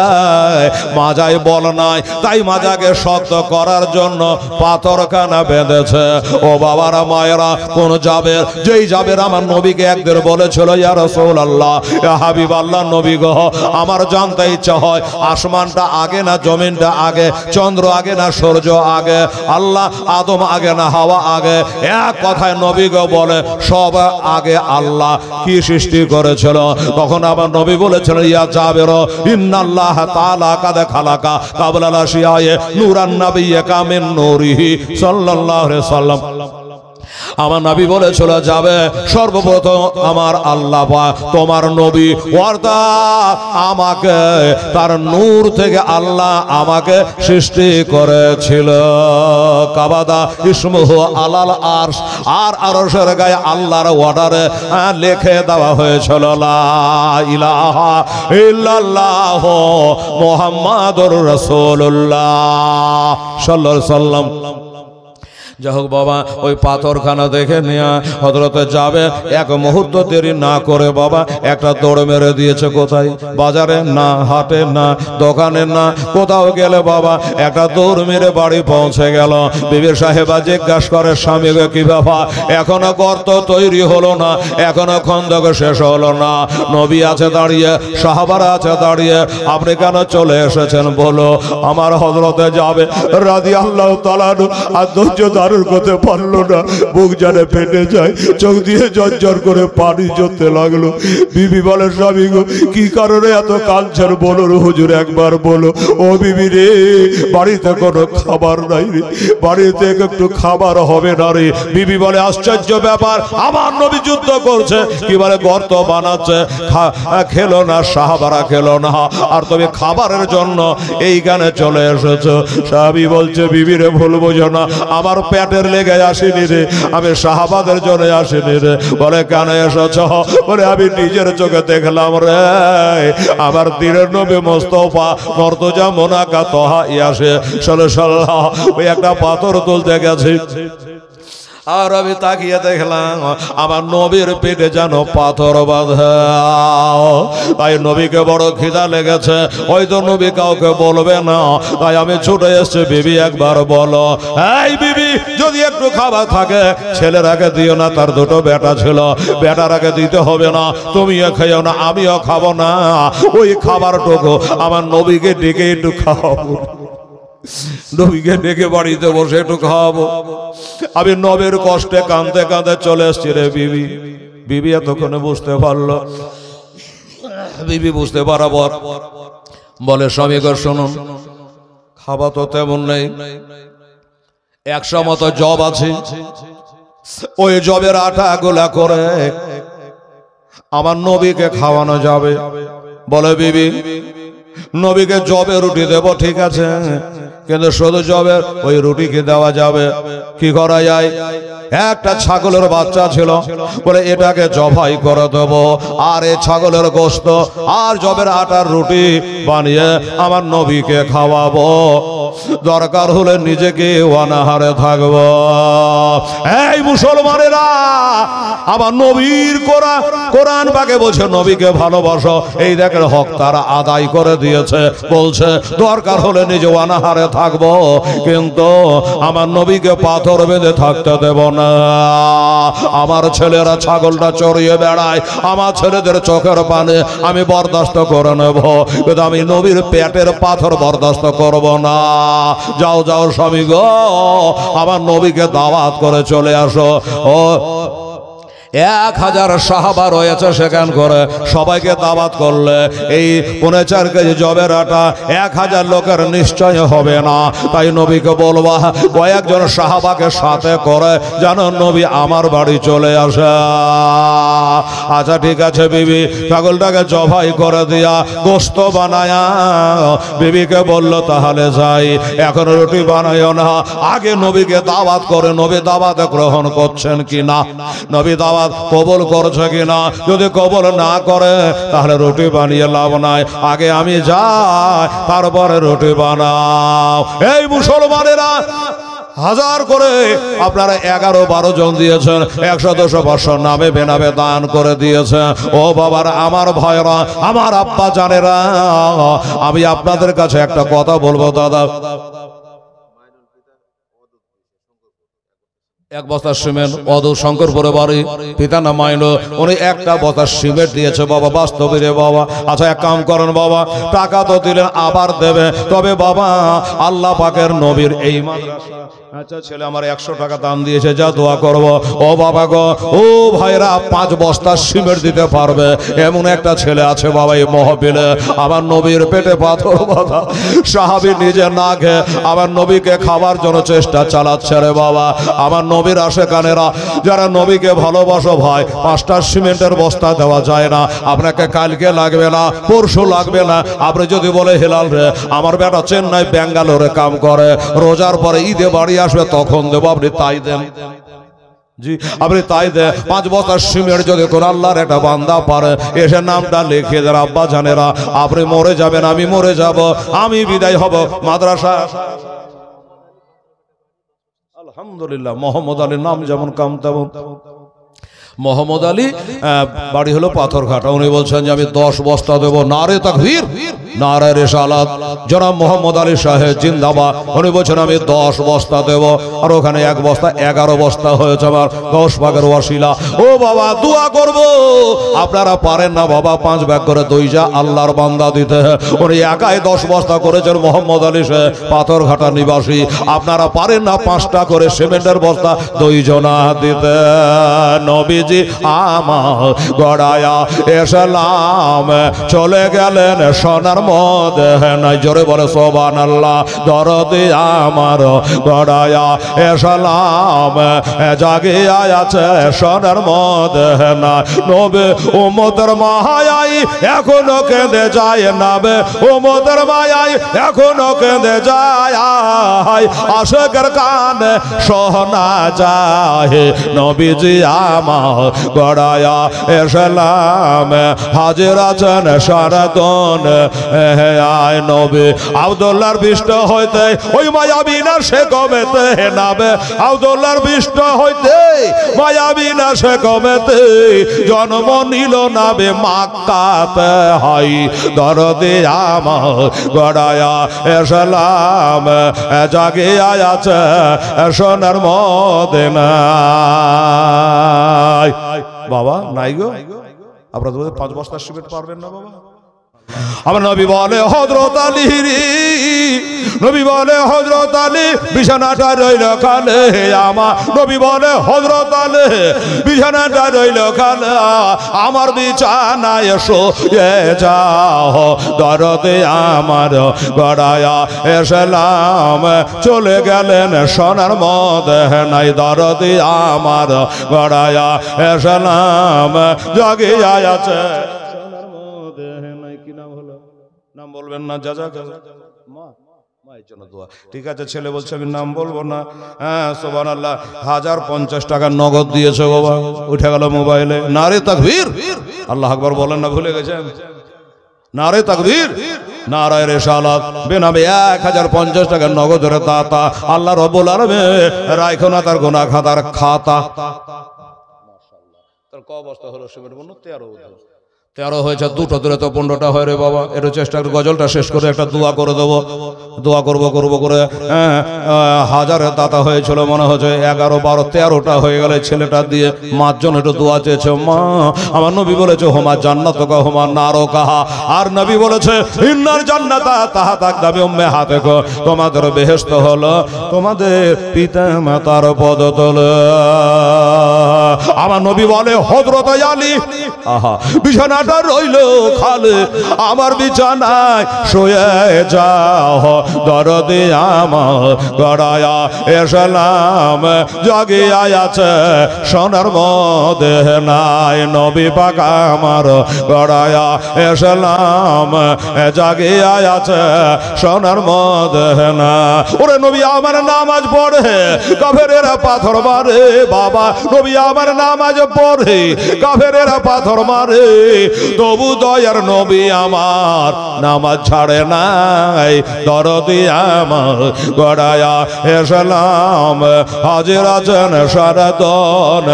মাজায় বল নাই, তাই মাজাকে শক্ত করার জন্য পাথরখানা বেঁধেছে। ও বাবারা মায়েরা, কোন জাবের, যেই জাবের আমার নবীকে একদিন বলেছিল ইয়া রাসূলুল্লাহ, ইয়া হাবিবাল্লাহ, নবী গো আমার জানতে ইচ্ছা হয় আসমানটা আগে না জমিনটা আগে, চন্দ্র আগে না সূর্য আগে, আল্লাহ আদম আগে না হাওয়া আগে? এক কথায় নবী গো বলে সব আগে আল্লাহ কি সৃষ্টি করেছিল। তখন আমার নবী বলেছিল ইয়া জাবের ইন্নাল্লাহ তাআলা কাদ খালাকা কাবলা আশিয়ায়ে নূরান নাবিয়্যিকা মিন নূরিহি সাল্লাল্লাহু আলাইহি সাল্লাম। আমার নবী বলে চলে যাবে সর্বপ্রথম আমার আল্লাহ পাক তোমার নবী অর্থাৎ আমাকে তার নূর থেকে আল্লাহ আমাকে সৃষ্টি করেছিল। কাবাদা ইসমুহু আলাল আরশ, আর আরশের গায়ে আল্লাহর অর্ডারে লিখে দেওয়া হয়েছিল লা ইলাহা ইল্লাল্লাহ মুহাম্মাদুর রাসূলুল্লাহ সাল্লাল্লাহু আলাইহি সাল্লাম। যাই হোক বাবা, ওই পাথরখানা দেখে নিয়ে হযরতে যাবে এক মুহূর্ত দেরি না করে বাবা একটা দৌড় মেরে দিয়েছে। কোথায়? বাজারে না, হাটে না, দোকানে না, কোথাও গেলে বাবা একটা দৌড় মেরে বাড়ি পৌঁছে গেল। বিবি সাহেবা জিজ্ঞাসা করে স্বামীকে কি ব্যাপার, এখনো গর্ত তৈরি হলো না, এখনো খন্দক শেষ হলো না, নবী আছে দাঁড়িয়ে, সাহাবারা আছে দাঁড়িয়ে, আপনি কেন চলে এসেছেন? বলো আমার হযরতে যাবে রাদিয়াল্লাহু তাআলা আর ধৈর্য ধারণ করতে পারলো না, বুক জানে ফেটে যায়, চোখ দিয়ে ঝরঝর করে পানি ঝরতে লাগলো। বিবি বলে স্বামী গো কি কারণে এত কাঁদছেন বলো হুজুর, একবার বলো। ও বিবি রে, বাড়িতে কোনো খাবার নাই রে, বাড়িতে একটু খাবার হবে না রে। বিবি বলে আশ্চর্য ব্যাপার, আমার নবী যুদ্ধ করছে, কি বলে গর্ত বানাচ্ছে, খেলো না, সাহাবারা খেলো না, আর তুমি খাবারের জন্য এইখানে চলে এসেছো। স্বামী বলছে বিবি রে ভুল বোঝো না, আমার পেটের লেগে আসেনি রে, আমি সাহাবাদের জন্য আসেনি রে। বলে কেন এসেছ? বলে আমি নিজের চোখে দেখলাম রে আমার দিনের নবী মুস্তাফা মর্তজা মোনাকা তহা ইয়াসে সাল্লাল্লাহু ওই একটা পাথর তুলতে গেছে, আর আমি তাকিয়ে দেখলাম আমার নবীর পেটে যেন পাথর বাঁধা। তাই নবীকে বড় খিদা লেগেছে, হয়তো নবী কাউকে বলবে না, তাই আমি ছুটে এসেছি। বিবি একবার বলো, এই বিবি যদি একটু খাবার থাকে ছেলেরাকে দিও না, তার দুটো বেটা ছিল, বেটারাকে দিতে হবে না, তুমিও খেয়েও না, আমিও খাবো না, ওই খাবারটুকু আমার নবীকে ডেকে একটু খাওয়াবো, নবীকে ডেকে বাড়িতে বসে একটু খাওয়াবো। আমি নবীর কষ্টে কাঁদতে কাঁদতে চলে এসছি রে বিবি। বিবি এতক্ষণে বুঝতে পারলো, বিবি বুঝতে পারাবার বলে স্বামী গো শুনুন, খাবার তো তেমন নেই, 100 মতো জব আছে, ওই জবের আটা গোলা করে আমার নবীকে খাওয়ানো যাবে। বলে বিবি নবীকে জবে রুটি দেব, ঠিক আছে, কিন্তু শুধু জবের ওই রুটি কি দেওয়া যাবে? কি করা যায়? একটা ছাগলের বাচ্চা ছিল, বলে এটাকে জবাই করে দেব, আর এই ছাগলের গোশত আর জবের আটার রুটি বানিয়ে আমার নবীকে খাওয়াবো, দরকার হলে নিজেকে অনাহারে থাকবো। এই মুসলমানেরা, আমার নবীর কোরআন পাকে বলছে নবীকে ভালোবাসো, এই দেখেন হক তারা আদায় করে দিয়েছে, বলছে দরকার হলে নিজে অনাহারে থাকবো, কিন্তু আমার নবীকে পাথর বেঁধে থাকতে দেব না। আমার ছেলেরা ছাগলটা চড়িয়ে বেড়ায়, আমার ছেলেদের চোখের পানে আমি বরদাস্ত করে নেব, কিন্তু আমি নবীর পেটের পাথর বরদাস্ত করব না। যাও যাও স্বামী গো, আমার নবীকে দাওয়াত করে চলে আসো। ও 1000 সাহাবা রয়েছে সেখান করে সবাইকে দাওয়াত করলে এই 4.5 কেজি জবের আটা 1000 লোকের নিশ্চয় হবে না। তাই নবীকে বলবা কয়েকজন সাহাবাকে সাথে করে যেন নবী আমার বাড়ি চলে আসে। আচ্ছা ঠিক আছে বিবি ছাগলটাকে জবাই করে দিয়া গোশত বানায়া বিবিকে বলল তাহলে যাই, এখন রুটি বানাইও না, আগে নবীকে দাওয়াত করে নবী দাওয়াত গ্রহণ করছেন কিনা, নবী দাওয়াত কবুল করছে কিনা। যদি কবুল না করে তাহলে রুটি বানিয়ে লাভ নাই, আগে আমি যাই তারপরে রুটি বানাও। এই মুসলমানেরা 1000 করে আপনারা 11-12 জন দিয়েছেন, 100-200 নামে বেনামে দান করে দিয়েছেন। ও বাবার আমার ভাইরা আমার আব্বা জানেরা, আমি আপনাদের কাছে একটা কথা বলবো দাদা, 1 বস্তা সিমেন্ট অদূর শঙ্করপুরে বাড়ি, পিতা নাম মাইলো, উনি 1টা বস্তা সিমেন্ট দিয়েছে বাবা, বাস্তবে রে বাবা। আচ্ছা এক কাম করেন বাবা, টাকা তো দিলেন আবার দেবে, তবে বাবা আল্লাহ পাকের নবীর এই মাদ্রাসা, আচ্ছা ছেলে আমার 100 টাকা দান দিয়েছে, যা দোয়া করব। ও বাবা গো, ও ভাইরা 5 বস্তা সিমেন্ট দিতে পারবে এমন একটা ছেলে আছে বাবা এই মহফিলে। আমার নবীর পেটে পাথর বাঁধা সাহাবী নিজে না খেয়ে আমার নবীকে খাবার জন্য চেষ্টা চালাচ্ছে রে বাবা। আমার নবীর আশেকানেরা যারা নবীকে ভালোবাসো ভাই, 5টা সিমেন্টের বস্তা দেওয়া যায় না, আপনাকে কালকে লাগবে না, পরশু লাগবে না। আপনি যদি বলে হেলাল রে আমার বেটা চেন্নাই ব্যাঙ্গালোরে কাম করে, রোজার পরে ঈদে বাড়ি আসবে তখন দেবো, আপনি তাই দেন জি, আপনি তাই দেন। 5 বস্তা সিমেন্ট যদি কোন আল্লাহর একটা বান্দা পারে এসে নামটা লিখে দেন, আব্বা জানেরা আপনি মরে যাবেন, আমি মরে যাব, আমি বিদায় হব মাদ্রাসা। আলহামদুলিল্লাহ মোহাম্মদ আলীর নাম যেমন কাম তেমন। মোহাম্মদ আলী বাড়ি হলো পাথরঘাটা, উনি বলছেন যে আমি 10 বস্তা দেবো। নারে তাকবীর নারে রিসালাত, জনাব মোহাম্মদ আলী সাহেব জিন্দাবাদ। উনি বলছেন আমি 10 বস্তা দেব, আর ওখানে 1 বস্তা 11 বস্তা হয়েছে আমার 10 ভাগের ওয়াসিলা। ও বাবা দোয়া করব, আপনারা পারেন না বাবা 5 ভাগ করে 2 যা আল্লাহর বান্দা দিতে, উনি একাই 10 বস্তা করেছেন মোহাম্মদ আলী সাহেব পাথরঘাটা নিবাসী। আপনারা পারেন না 5টা করে সিমেন্টের বস্তা 2 জনা দিতে। নবী আমার গড়ায়া এসলাম চলে গেলেন সোনার মদিনায়, জোরে বলে সুবহানাল্লাহ। দরদি আমার গড়ায়া এসলাম জাগিয়া আছে সোনার মদিনায়, নবী উম্মতের মায়াই এখনো কেঁদে যায়, নবী উম্মতের মায়াই এখনো কেঁদে যায়, আশিকের কানে শোনা যায় নবীজি আমার গড়ায়া এসলাম হাজির আছেন সারাতন। আয় নবী আব্দুল্লাহর বিষ্ট হইতে ওই মায়াবী না সে কমেতে নাবে, আব্দুল্লাহর বিষ্ট হইতে মায়াবী না সে কমেতে জন্ম নিল নাবে মাক্কাতে হয়। দরদে আমার গড়ায়া এসলাম জাগিয়া আছে সোনার মদিনায়। বাবা নাই গো, আপনারা তো 5 বস্তা সিমেন্ট পারবেন না বাবা। আমার নবী বলে হযরত আলী, নবী বলে হযরত আলী বিছানাটা রইল খালে, আমার নবী বলে হযরত আলী বিছানাটা রইল খালে, আমার বিছানায় শুয়ে যাও। দরদে আমার গড়ায়া এসলাম চলে গেলেন সোনার মদিনায়, দরদে আমার গড়ায়া এসলাম জাগিয়া আছে সোনার মদিনায়। কি নাম হলো? নাম বলবেন না? মা মায়ের জন্য দোয়া। ঠিক আছে ছেলে বলছে আমি নাম বলবো না। হ্যাঁ সুবহানাল্লাহ, 1050 টাকা নগদ দিয়েছে বাবা, উঠে গেল মোবাইলে। নারে তাকবীর, আল্লাহু আকবার বলেন না, ভুলে গেছেন? নারে তাকবীর নারায়ে রিসালাত, বেনামে 1050 টাকা নগদ ধরে দাতা আল্লাহ রাব্বুল আলামিন রাখো না তার গুনাহ খাতার খাতা। মাশাআল্লাহ, তার ক বস্তা হলো সিমেন্ট? 13 13 হয়েছে, দুটো দিলে তো 15টা হয় রে বাবা। একটু চেষ্টা করে গজলটা শেষ করে একটা দোয়া করে দেবো। দোয়া করব করে হাজারের দাতা হয়েছিল মনে হচ্ছে 11, 12, 13টা হয়ে গেলে ছেলেটা দিয়ে মার জন্য একটু দোয়া চেয়েছে। মা, আমার নবী বলেছে হোমা জান্নাত কা হোমা নারো কাহা, আর নবী বলেছে ইন্নার জান্নাতা তাহাতা দাবি উম্মে হাতে কো, তোমাদের বেহেশত হলো তোমাদের পিতা মাতার পদতলে। আমার নবী বলে হযরত আলী আহা বিছানাটা রইল খালে, আমার বিছানায় শুয়ে যাও দরদি আমার গড়ায়া এসলাম জাগিয়া আছে সোনার মধ্যে নাই, নবী পাক আমার গড়ায়া এসলাম জাগিয়া আছে সোনার মধ্যে না। ওরে নবী আমার নামাজ পড়ে কাফেরেরা পাথর মারে, বাবা নবী আমার নামাজ পড়ে কাফেরেরা পাথর মারে, তবু দয়ার নবী আমার নামাজ ছাড়ে নাই, দরদি আমার গড়ায়া এসলাম হাজির আছেন সারাদন।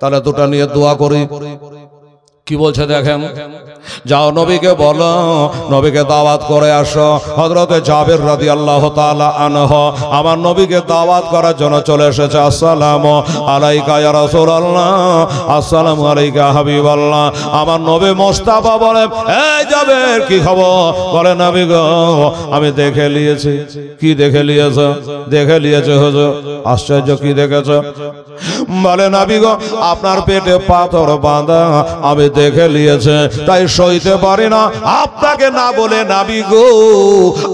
তাহলে দুটা নিয়ে দোয়া করি। কি বলছে দেখেন, যাও নবীকে বলো নবীকে দাওয়াত করে আসো। হযরতে জাবের রাদিয়াল্লাহু তাআলা আনহু আমার নবীকে দাওয়াত করার জন্য চলে এসেছে। আসসালামু আলাইকা ইয়া রাসূলুল্লাহ, আসসালামু আলাইকা হাবিবাল্লাহ। আমার নবী মুস্তাফা বলেন এই জাবের কি খবর? বলে নবী গো আমি দেখে নিয়েছি। কি দেখে নিয়েছো? দেখে নিয়েছে হুজুর। আশ্চর্য, কি দেখেছো? বলে নবী গো আপনার পেটে পাথর বাঁধা আমি দেখে নিয়েছে, তাই সইতে পারি না আপনাকে না বলে নবী গো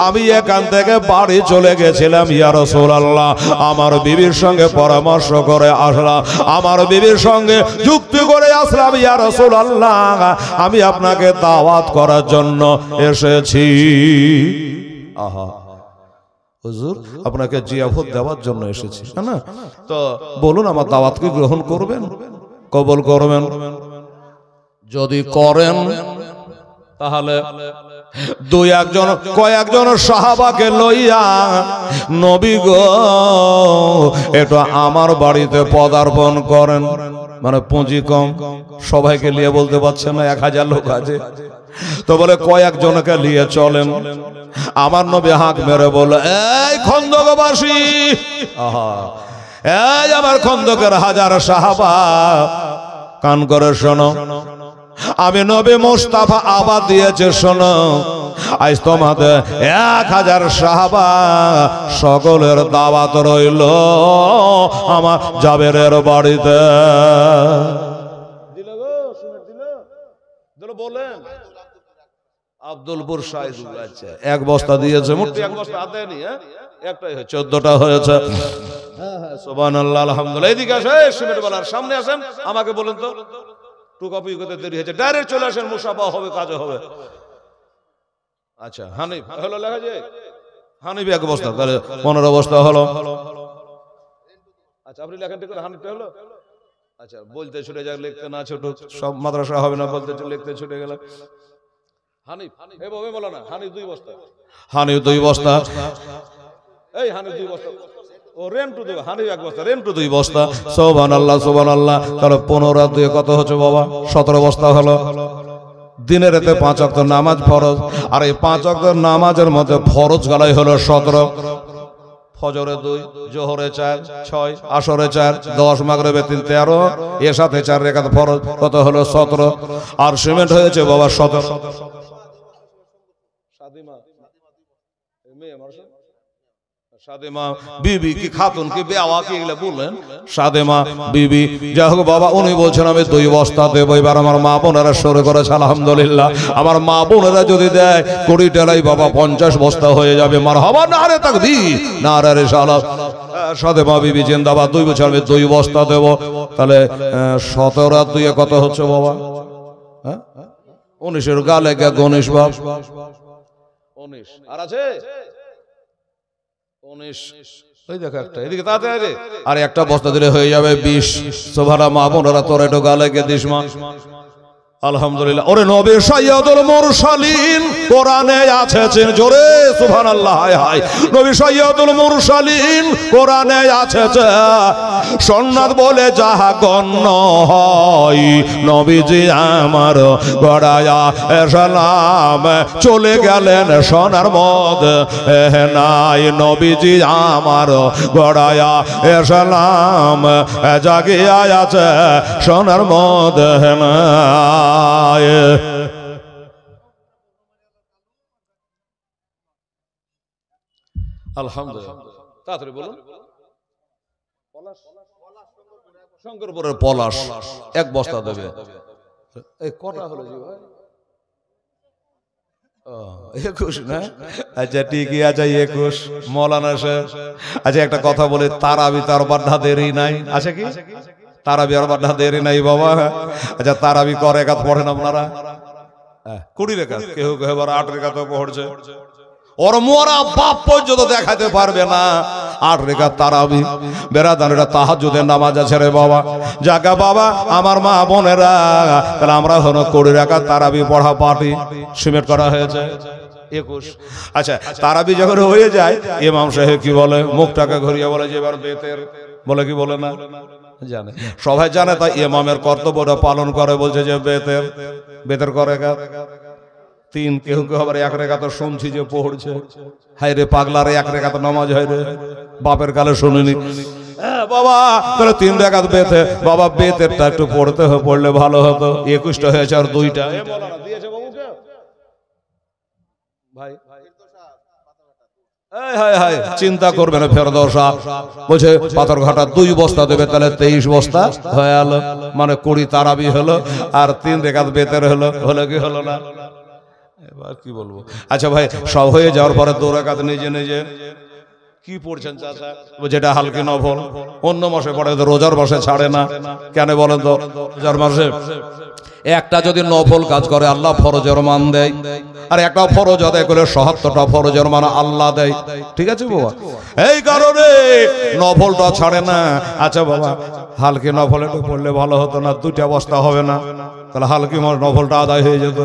আমি এখান থেকে বাড়ি চলে গেছিলাম ইয়া রাসূলুল্লাহ। আমার বিবির সঙ্গে পরামর্শ করে আসলাম, আমার বিবির সঙ্গে যুক্তি করে আসলাম ইয়া রাসূলুল্লাহ আমি আপনাকে দাওয়াত করার জন্য এসেছি। আহা হুজুর আপনাকে জিয়াফত দেওয়ার জন্য এসেছি না, তো বলুন আমার দাওয়াতকে গ্রহণ করবেন, কবুল করবেন? যদি করেন তাহলে কয়েকজন সাহাবাকে লইয়া নবী গো এটা আমার বাড়িতে পদার্পণ করেন। মানে পুঁজি কম, সবাইকে নিয়ে বলতে পারছেন না, 1000 লোক আছে, তো বলে কয়েকজনকে নিয়ে চলেন। আমার নবী হাঁক মেরে বলে এই খন্দকবাসী, আহা এই আমার খন্দকের হাজার সাহাবা কান করে শোনো, আমি নবী মুস্তাফা আবাদ দিয়েছে শোনো, আজ তোমাদের 1000 সাহাবা সকলের দাওয়াত রইল আমার জাবেরের বাড়িতে। বলেন আব্দুলপুর শাহিদুল, আচ্ছা 1 বস্তা দিয়েছে, মোট 1 বস্তা হাতে নি, একটাই হয়েছে, 14টা হয়েছে। সুবহানাল্লাহ আলহামদুলিল্লাহ। এদিকে আসেন, সিমেন্ট বালার সামনে আসেন, আমাকে বলেন তো টু কপি করতে দেরি হয়েছে, ডাইরেক্ট চলে আসেন, মুসাফা হবে, কাজ হবে। আচ্ছা হানিফ হলো, লেখা যায় হানিফ 1 বস্তা, তাহলে 15 বস্তা হলো। আচ্ছা আপনি লেখেন ঠিক করে, হানিফটা হলো। আচ্ছা বলতে ছুটে যাক, লিখতে না ছোট, সব মাদ্রাসা হবে না, বলতে লিখতে ছুটে গেল। হানিফ এভাবে বলো না, হানিফ 2 বস্তা, হানিফ 2 বস্তা, এই হানিফ 2 বস্তা, ও রেন্টু দেবে, হানিফ 1 বস্তা, রেন্টু 2 বস্তা। সুবহানাল্লাহ সুবহানাল্লাহ। তাহলে 15 আর 2 কত হচ্ছে বাবা? 17 বস্তা হলো। দিনের রাতে 5 ওয়াক্ত নামাজ ফরজ, আর এই 5 ওয়াক্ত নামাজের মধ্যে ফরজ গালাই হলো 17। ফজরে 2, জোহরে 4, 6, আসরে 4, 10, মাগরিবে 3, 13, এর সাথে 4 রাকাত ফরজ, কত হলো 17। আর সিমেন্ট হয়েছে বাবা 17। সাদেমা বিবি কি খাতুন কি বেওয়া কি এগুলা বললেন, সাদেমা বিবি যাই হোক বাবা, উনি বলছেন আমি 2 বস্তা দেবো। এবার আমার মা বোনেরা শুরু করেছে আলহামদুলিল্লাহ। আমার মা বোনেরা যদি দেয় 20 টালাই বাবা 50 বস্তা হয়ে যাবে। মারহাবা, নারে তাকবীর, নারে রিসালাত। সাদেমা বিবি জিন্দাবাদ। 2 বছর আমি 2 বস্তা দেবো, তাহলে 17 আর 2 কত হচ্ছে বাবা? 19 এর গালে কে গণেশ বাপ 19 আর আছে 19, ওই দেখো একটা, এদিকে তাড়াতাড়ি, আর একটা বস্তা দিলে হয়ে যাবে 20। সোভারা মা বোনেরা তোর একটু গালে কে দিস মা, আলহামদুলিল্লাহ। ওরে নবী সাইয়্যিদুল মুরসালিন কোরআনে আছে, জোরে সুবহানাল্লাহ। হায় হায়, নবী সাইয়্যিদুল মুরসালিন কোরআনে আছে, সুন্নাত বলে যাহা গণ্য হয়। নবীজি আমার গড়ায়া সালাম চলে গেলেন সোনার মদিনায়। নবীজি আমার গড়ায়া সালাম জাগিয়া আছে সোনার মদিনায়। আলহামদুলিল্লাহ। তাড়াতাড়ি বলুন। শঙ্করপুরের পলাশ এক বস্তা দেবে। এই কটা হলো জি ভাই? 21 না? আচ্ছা ঠিকই আছে, 21 মৌলানা সাহেব। আচ্ছা একটা কথা বলে, তারাবি তার বাধা দেরি নাই আছে কি? তারাবি আর বাধা দেরি নাই বাবা। আচ্ছা তারাবি ক রেখাত পড়েন আপনারা? 20 রেখাত। কেউ কেউ 8 রেখাত পড়ছে। ওর মোরা বাপ পর্যন্ত দেখাতে পারবে না 8 রেখাত তারাবি। বেরাদানেরা তাহাজ্জুদের নামাজ আছে রে বাবা। জাগা বাবা আমার মা বোনেরা, তাহলে আমরা হলো 20 রেখাত তারাবি পড়া পার্টি সিমেন্ট করা হয়েছে 21। আচ্ছা তারাবি যখন হয়ে যায়, ইমাম সাহেব কি বলে? মুখটাকে ঘুরিয়ে বলে যে এবার বেতের, বলে কি বলে না? জানে, সবাই জানে, তাই ইমামের কর্তব্যটা পালন করে। বলছে যে বেতের করে 3। কেউ কেউ আবার 1 রেখাত শুনছি যে পড়ছে। হায় রে পাগলার 1 রেখাত নামাজ হয় রে, বাপের কালে শুনিনি। বাবা তাহলে 3 রেখাত বেতে, বাবা বেতেরটা একটু পড়লে ভালো হতো। 21টা হয়েছে আর 2টা ভাই। চিন্তা করবে না ফেরদৌসা বলছে পাথরঘাটা 2 বস্তা দেবে, তাহলে 23 বস্তা হয়ে গেল। মানে 20 তারাবি হলো আর 3 রেখাত বেতের হলো। হলো কি হলো না? এবার কি বলবো। আচ্ছা ভাই সব হয়ে যাওয়ার পরে 2 রাকাত নিজে নিজে কি পড়ছেন চাচা? যেটা হালকি নফল, অন্য মাসে পড়ে, রোজার মাসে ছাড়ে না কেন বলেন তো? রোজার মাসে একটা যদি নফল কাজ করে আল্লাহ ফরজের মান দেয়, আর একটা ফরজ আদায় করে ৭৭টা ফরজের মান আল্লাহ দেয়। ঠিক আছে বাবা, এই কারণে নফলটা ছাড়ে না। আচ্ছা বাবা হালকি নফল একটু পড়লে ভালো হতো না? 2টা বস্তা হবে না? তাহলে হালকি নফলটা আদায় হয়ে যেত।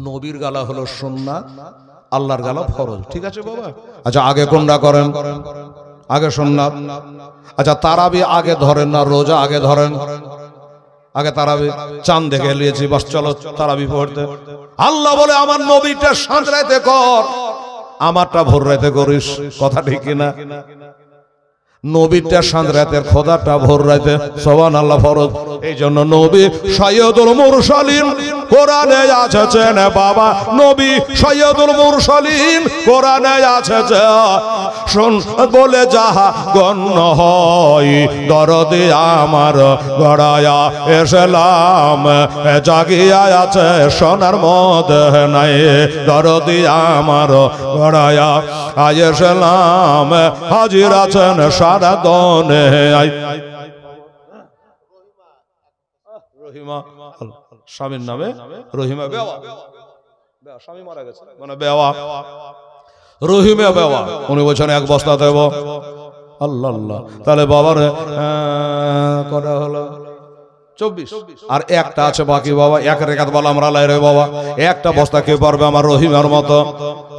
নবীর গালা হলো সুন্নাত, আল্লাহর গালা ফরজ। ঠিক আছে বাবা। আচ্ছা আগে কোনটা করেন? আগে সুন্নাত। আচ্ছা তারাবি আগে ধরেন না রোজা আগে ধরেন? আগে তারাবি। চাঁদ দেখে নিয়েছি, বাস চলো তারাবি পড়তে। আল্লাহ বলে আমার নবীটা সাঁঝ রাতে কর, আমারটা ভোর রাতে করিস। কথা ঠিক কিনা? নবীটা সাঁঝ রাতের, খোদাটা ভোর রাতে। সুবহানাল্লাহ ফরজ। এই জন্য নবী সাইয়্যিদুল মুরসালিন কোরআনে আছে না বাবা। নবী সাইয়্যিদুল মুরসালিন কোরআনে আছে, শুন বলে যাহা গণ্য হয়। দরদি আমার গড়ায়া এসলাম জাগিয়া আছে সোনার মদিনায়। দরদি আমার গড়ায়া এসলাম হাজির আছেন সারা দনে। রহিমা স্বামীর নামে রহিমা বেওয়া, স্বামী মারা গেছে মানে বেওয়া, রহিমা বেওয়া। উনি বলছেন 1 বস্তা দেব। আল্লাহ আল্লাহ। তাহলে বাবার কটা হলো? 24। আর একটা আছে বাকি বাবা। 1 রেখাত বলা আমরা লাই রে বাবা। একটা বস্তা কে পারবে আমার রহিমার মতো?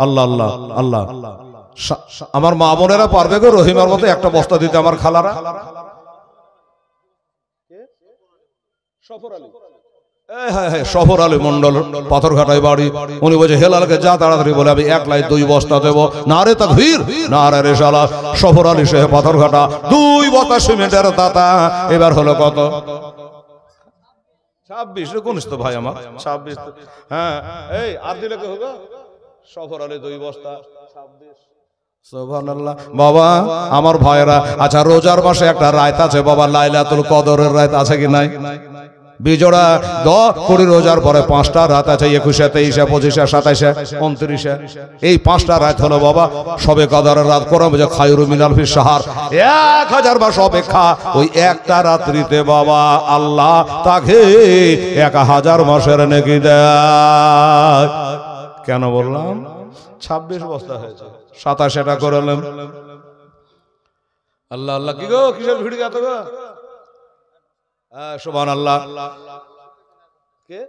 আল্লাহ আল্লাহ আল্লাহ। আমার মা বোনেরা পারবে গো রহিমার মতো একটা বস্তা দিতে? আমার খালারা। সফর আলী মন্ডল পাথরঘাটায় বাড়ি। উনি বলছে হেলালকে যা তাড়াতাড়ি বলে আমি 1 লাই 2 বস্তা দেবো। না রে তাকবীর, না রে রেশালা। সফর আলী সে পাথরঘাটা 2 বস্তা সিমেন্টের দাতা। এবার হলো কত? 26। কোন তো ভাই আমার 26। হ্যাঁ এই আর দিলে কে হবে? সফর আলী 2 বস্তা 26। সুবহানাল্লাহ বাবা আমার ভাইরা। আচ্ছা রোজার মাসে একটা রাত আছে বাবা, লাইলাতুল কদরের রাত আছে কি নাই? বিজোড়া 10 20 রোজার পরে 5টা রাত আছে। 21, 23, 25, 27, 29। এই 5টা রাত হলো বাবা সবে কদরের রাত। কোরআন বলে খায়রু মিনাল ফিস শাহর, 1000 মাস অপেক্ষা। ওই একটা রাত্রিতে বাবা আল্লাহ তাকে 1000 মাসের নেকি দেয়। কেন বললাম? 26 বস্তা হয়েছে, 27 এটা করলাম। আল্লাহ আল্লাহ। কি গো কিসের ভিড় গেত গো? সুবহানাল্লাহ। কে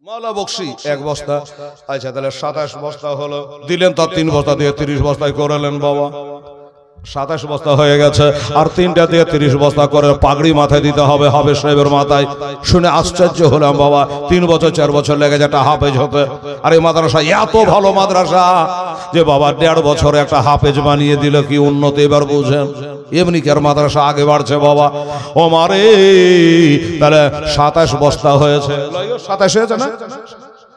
মাওলা বকশি 1 বস্তা। আচ্ছা তাহলে 27 বস্তা হলো, দিলেন তার 3 বস্তা দিয়ে 30 বস্তায় করলেন বাবা। 27 বস্তা হয়ে গেছে, আর 3টা দিয়ে 30 বস্তা করে পাগড়ি মাথায় দিতে হবে হাফেজ সাহেবের মাথায়। শুনে আশ্চর্য হলাম বাবা, 3 বছর 4 বছর লেগে যায় একটা হাফেজ হতে। আর এই মাদ্রাসা এত ভালো মাদ্রাসা যে বাবা 1.5 বছরে একটা হাফেজ বানিয়ে দিল, কি উন্নতি এবার বুঝেন। এমনি কি আর মাদ্রাসা আগে বাড়ছে বাবা। ও মারে তাহলে 27 বস্তা হয়েছে, 27 হয়েছে না,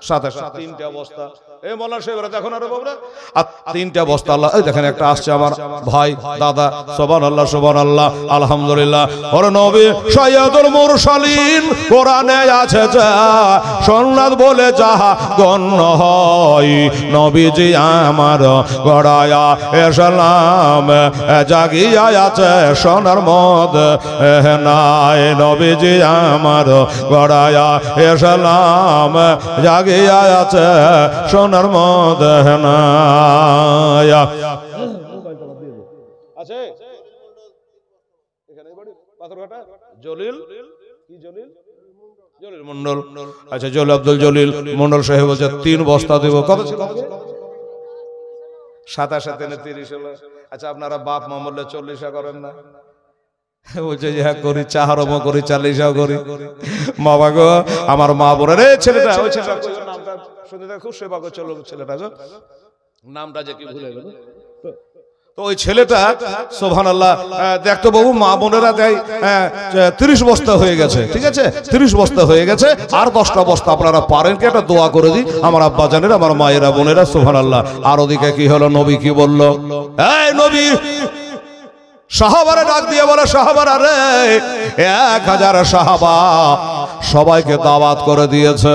27 3টা বস্তা। এই মোল্লা সাহেবরা দেখুন আরে বাবরা, আর 3টা বস্তা আল্লাহ। এই দেখেন একটা আসছে আমার ভাই দাদা, সুবহানাল্লাহ সুবহানাল্লাহ আলহামদুলিল্লাহ। ওরে নবী সাইয়্যিদুল মুরসালিন কোরআনে আছে যা সুন্নাত বলে যাহা গণ্য হয়, নবীজি আমার গড়ায়া এসলাম জাগিয়া আছে সোনার মদ নাই, নবীজি আমার গড়ায়া এসলাম জাগিয়া আছে সোনার মদ নাই। আছে এখানে বাড়ি পাথরঘাটা জলিল, কি জলিল, জলিল মন্ডল। আচ্ছা জলিল আব্দুল জলিল মন্ডল সাহেব বলছে 3 বস্তা দেব। কত ছিল? 27 আর 30 হলো। আচ্ছা আপনারা বাপ মা বললে 40 করেন না? বলছে যে হ্যাঁ করি, চাহারমও করি, 40 করি। বাবা গো আমার মা বোনের রে ছেলেটা, ওই ছেলেটা নামটা শুনে খুব সেবা করছে লোক, ছেলেটা গো নামটা যে কি ভুলে গেল। তো ওই ছেলেটা সুবহানাল্লাহ দেখতো বাবু মা বোনেরা দেয় 30 বস্তা হয়ে গেছে, ঠিক আছে 30 বস্তা হয়ে গেছে, আর 10টা বস্তা আপনারা পারেন কি একটা দোয়া করে দিই আমার আব্বা জানেরা, আমার মায়েরা বোনেরা সুবহানাল্লাহ। আর ওদিকে কি হলো, নবী কি বলল, এই নবী সাহাবারে ডাক দিয়ে বলে, সাহাবারা রে 1000 সাহাবা সবাইকে দাওয়াত করে দিয়েছে।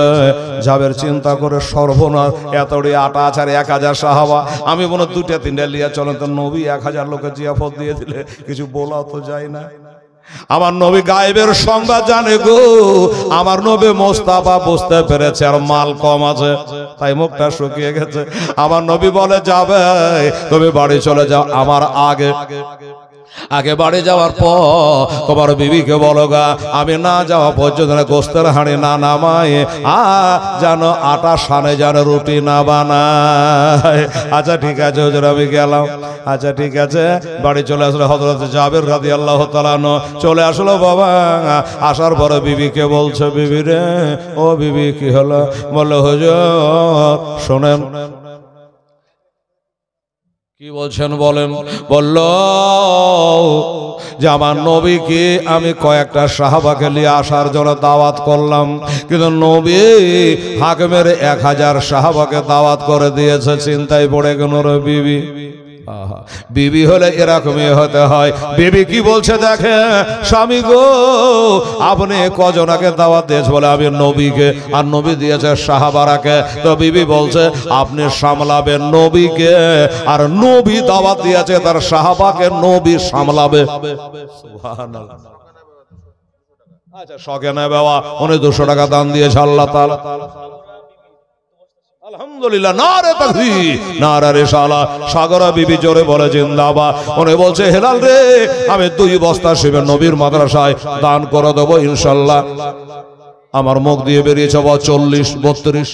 যাবের চিন্তা করে সর্বনাশ, এতটি আটা আছে আর 1000 সাহাবা, আমি মনে 2টা 3টা লিয়া চলেন তো। নবী 1000 লোকের জিয়াফত দিয়ে দিলে কিছু বলা তো যায় না। আমার নবী গায়েবের সংবাদ জানে গো। আমার নবী মোস্তাফা বুঝতে পেরেছে আর মাল কম আছে, তাই মুখটা শুকিয়ে গেছে। আমার নবী বলে যাবে তুমি বাড়ি চলে যাও, আমার আগে বাড়ি যাওয়ার পর তোমার বিবিকে বলো গা আমি না যাওয়া পর্যন্ত গোস্তের হাঁড়ি না নামায়, জানো আটা সানে জানো রুটি না বানায়। আচ্ছা ঠিক আছে হুজুর আমি গেলাম। আচ্ছা ঠিক আছে, বাড়ি চলে আসলে হযরত জাবের রাদিয়াল্লাহু তাআলা আনহু চলে আসলো বাবা। আসার পরে বিবিকে বলছে, বিবি রে ও বিবি কি হলো? বললো হুজুর শোনেন। কি বলছেন বলেন? বলল যে আমার নবীকে আমি কয়েকটা সাহাবাকে নিয়ে আসার জন্য দাওয়াত করলাম, কিন্তু নবী হাকিমের 1000 সাহাবাকে দাওয়াত করে দিয়েছে। চিন্তায় পড়ে গেল রে বিবি। বিবি হলে এরকমই হতে হয়। বিবি কি বলছে দেখে, স্বামী গো আপনি কজনাকে দাওয়াত দিয়েছে? বলে আমি নবীকে, আর নবী দিয়েছে সাহাবারাকে। তো বিবি বলছে আপনি সামলাবেন নবীকে, আর নবী দাওয়াত দিয়েছে তার সাহাবাকে, নবী সামলাবে। সুবহানাল্লাহ। আচ্ছা শখে নেই বাবা, উনি 200 টাকা দান দিয়েছে আল্লাহ তাআলা। আলহামদুলিল্লাহ, নারে তাকবীর, নারে রিসালাত। সাগরা বিবি জোরে বলে জিন্দাবাদ। উনি বলছে হেলাল রে আমি 2 বস্তা শিবের নবীর মাদ্রাসায় দান করে দেবো ইনশাআল্লাহ। আমার মুখ দিয়ে বেরিয়েছে 40 32।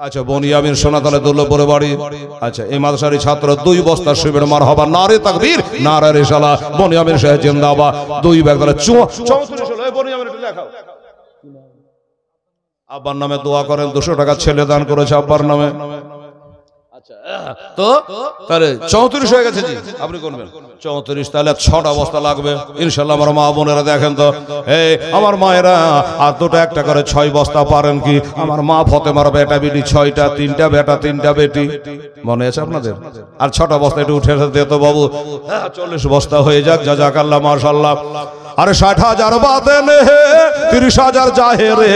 আচ্ছা বনিয়ামিন সোনাতলা দৌলতপুরে বাড়ি। আচ্ছা এই মাদ্রাসার ছাত্র 2 বস্তা শিবের মারহাবা, নারে তাকবীর, নারে রিসালাত। বনিয়ামিন সাহেব জিন্দাবাদ। 2 ব্যাগ তাহলে 34 হলো। এই বনিয়ামিন একটু লেখাও। আব্বার নামে দোয়া করেন, 200 টাকা ছেলে দান করেছে আব্বার নামে। আচ্ছা তো তাহলে 34 হয়ে গেছে জি, আপনি করবেন 34। তাহলে 6টা বস্তা লাগবে ইনশাআল্লাহ। আমার মা বোনেরা দেখেন তো, এই আমার মায়েরা আর 2টা একটা করে 6 বস্তা পারেন কি? আমার মা ফতেমার বেটা বেটি 6টা, 3টা বেটা 3টা বেটি, মনে আছে আপনাদের? আর 6টা বস্তা একটু উঠে দিয়ে তো বাবু 40 বস্তা হয়ে যাক। জাযাকাল্লাহ মাশাআল্লাহ। আরে 60,000 বাতেন হে 30,000 জাহেরে।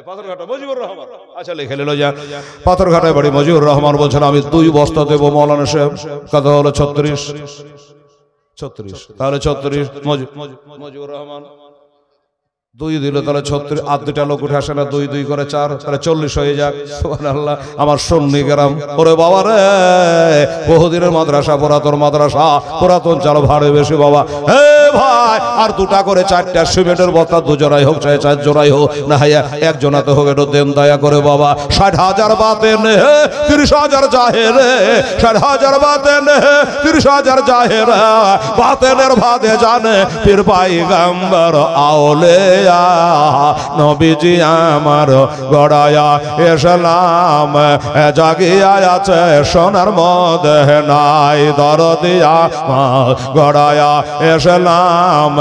পাথরঘাটা মজিবুর রহমান। আচ্ছা লিখে নিল যা, পাথরঘাটায় বাড়ি মজিবুর রহমান বলছেন আমি 2 বস্তা দেবো মৌলানা সাহেব। কত হলো? 36। তাহলে 36 মজিবুর রহমান দুই দিলে তাহলে 36, আর দুটা লোক উঠে আসে না, 2 2 করে 4, তাহলে 40 হয়ে যাক। সুবহানাল্লাহ। আমার সুন্নি গ্রাম, ওরে বাবা রে, বহুদিনের মাদ্রাসা, পুরাতন মাদ্রাসা, পুরাতন চাল, ভাড়ে বেশি বাবা। হে ভাই, আর দুটা করে 4টা সিমেন্টের বস্তা, 2 জোড়াই হোক, 4 জোড়াই হোক, না হাইয়া 1 জনাতে হোক, একটু দেন দয়া করে বাবা। 60,000 বাতে নে, 30,000 জাহেরে, 60,000 বাতে নে, 30,000 জাহেরা, বাতেনের ভাদে জানে পীর পয়গম্বর আউলিয়া নবীজি আমার গড়ায়া ইসলাম জাগিয়া আছে সোনার মধ্যে নাই, দরদিয়া গড়ায়া ইসলাম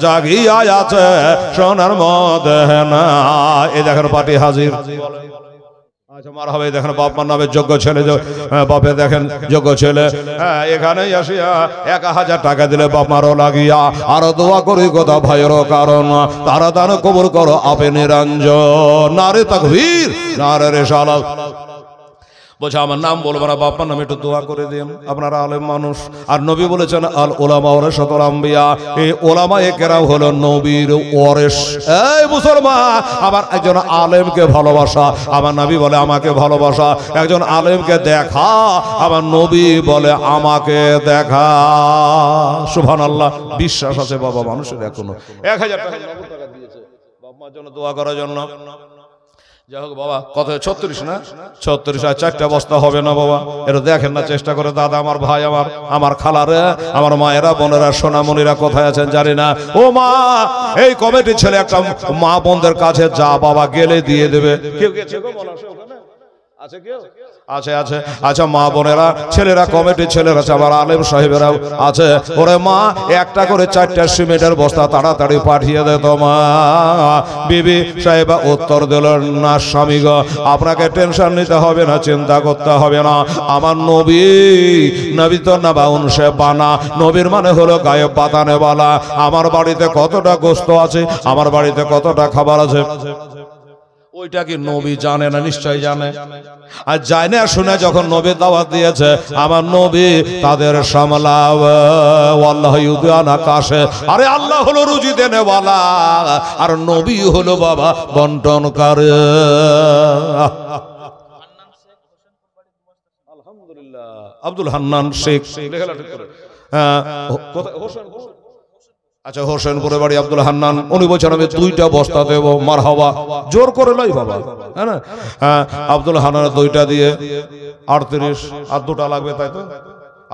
জাগিয়া আছে সোনার মধ্যে নাই। এই দেখেন পার্টি হাজির। আচ্ছা মার হবে, দেখেন বাপ মার নামে যোগ্য ছেলে, বাপে দেখেন যোগ্য ছেলে, এখানে আসিয়া 1000 টাকা দিলে বাপ মারও লাগিয়া আর দোয়া করি কথা ভাইয়েরও, কারণ তারা দান কবুল করো আপে নিরঞ্জন। নারে তাকবীর, নারে রিসালাত। বলছে আমার নাম বলবো না, বাপ্পার নামে একটু দোয়া করে দিন, আপনারা আলেম মানুষ। আর নবী বলেছেন আল উলামা ওয়ারাসাতুল আম্বিয়া, এই ওলামায়ে কেরাম হলো নবীর ওয়ারিস। এই মুসলমান, আবার একজন আলেমকে ভালোবাসা, আমার নবী বলে আমাকে ভালোবাসা। একজন আলেমকে দেখা, আমার নবী বলে আমাকে দেখা। সুবহানাল্লাহ। বিশ্বাস আছে বাবা মানুষের এখনো। 1000 টাকা দিয়েছে বাপ-মার জন্য দোয়া করার জন্য। যাই হোক বাবা, কত 36 না? 36 আর 4টা বস্তা হবে না বাবা? এটা দেখেন না, চেষ্টা করে। দাদা আমার, ভাই আমার, আমার খালারে, আমার মায়েরা, বোনেরা, সোনামণিরা কোথায় আছেন জানি না। ও মা, এই কমিটির ছেলে একটা মা বোনদের কাছে যা বাবা, গেলে দিয়ে দেবে। কেউ গেছে গো বলা ওখানে? আছে কেউ? আছে আছে। আচ্ছা মা বোনেরা, ছেলেরা, কমিটির ছেলেরা আছে, আমার আলেম সাহেবেরাও আছে। ওরে মা, একটা করে 4টা সিমেন্টের বস্তা তাড়াতাড়ি পাঠিয়ে দে তো মা। বিবি সাহেবা উত্তর দিল, না স্বামী গো, আপনাকে টেনশন নিতে হবে না, চিন্তা করতে হবে না। আমার নবী, নবী তো নাবাউন সে বানা, নবীর মানে হলো গায়েব বাতানে বালা। আমার বাড়িতে কতটা গোস্ত আছে, আমার বাড়িতে কতটা খাবার আছে, ওইটা কি নবী জানে না? নিশ্চয় জানে। আর জানে শুনে যখন নবী দাওয়াত দিয়েছে, আমার নবী তাদের সামলাও। আল্লাহ ইউদিয়ান আকাশে, আরে আল্লাহ হলো রুজি দেনেওয়ালা, আর নবী হলো বাবা বন্টনকারী। আলহামদুলিল্লাহ। আব্দুল হান্নান শেখ, আচ্ছা হোসেনপুরে বাড়ি আব্দুল হান্নান, উনি বলছেন আমি 2টা বস্তা দেবো। মারহাবা, জোর করে লাই বাবা, হ্যাঁ না? আব্দুল হান্নান 2টা দিয়ে 38, আর 2টা লাগবে, তাই তো?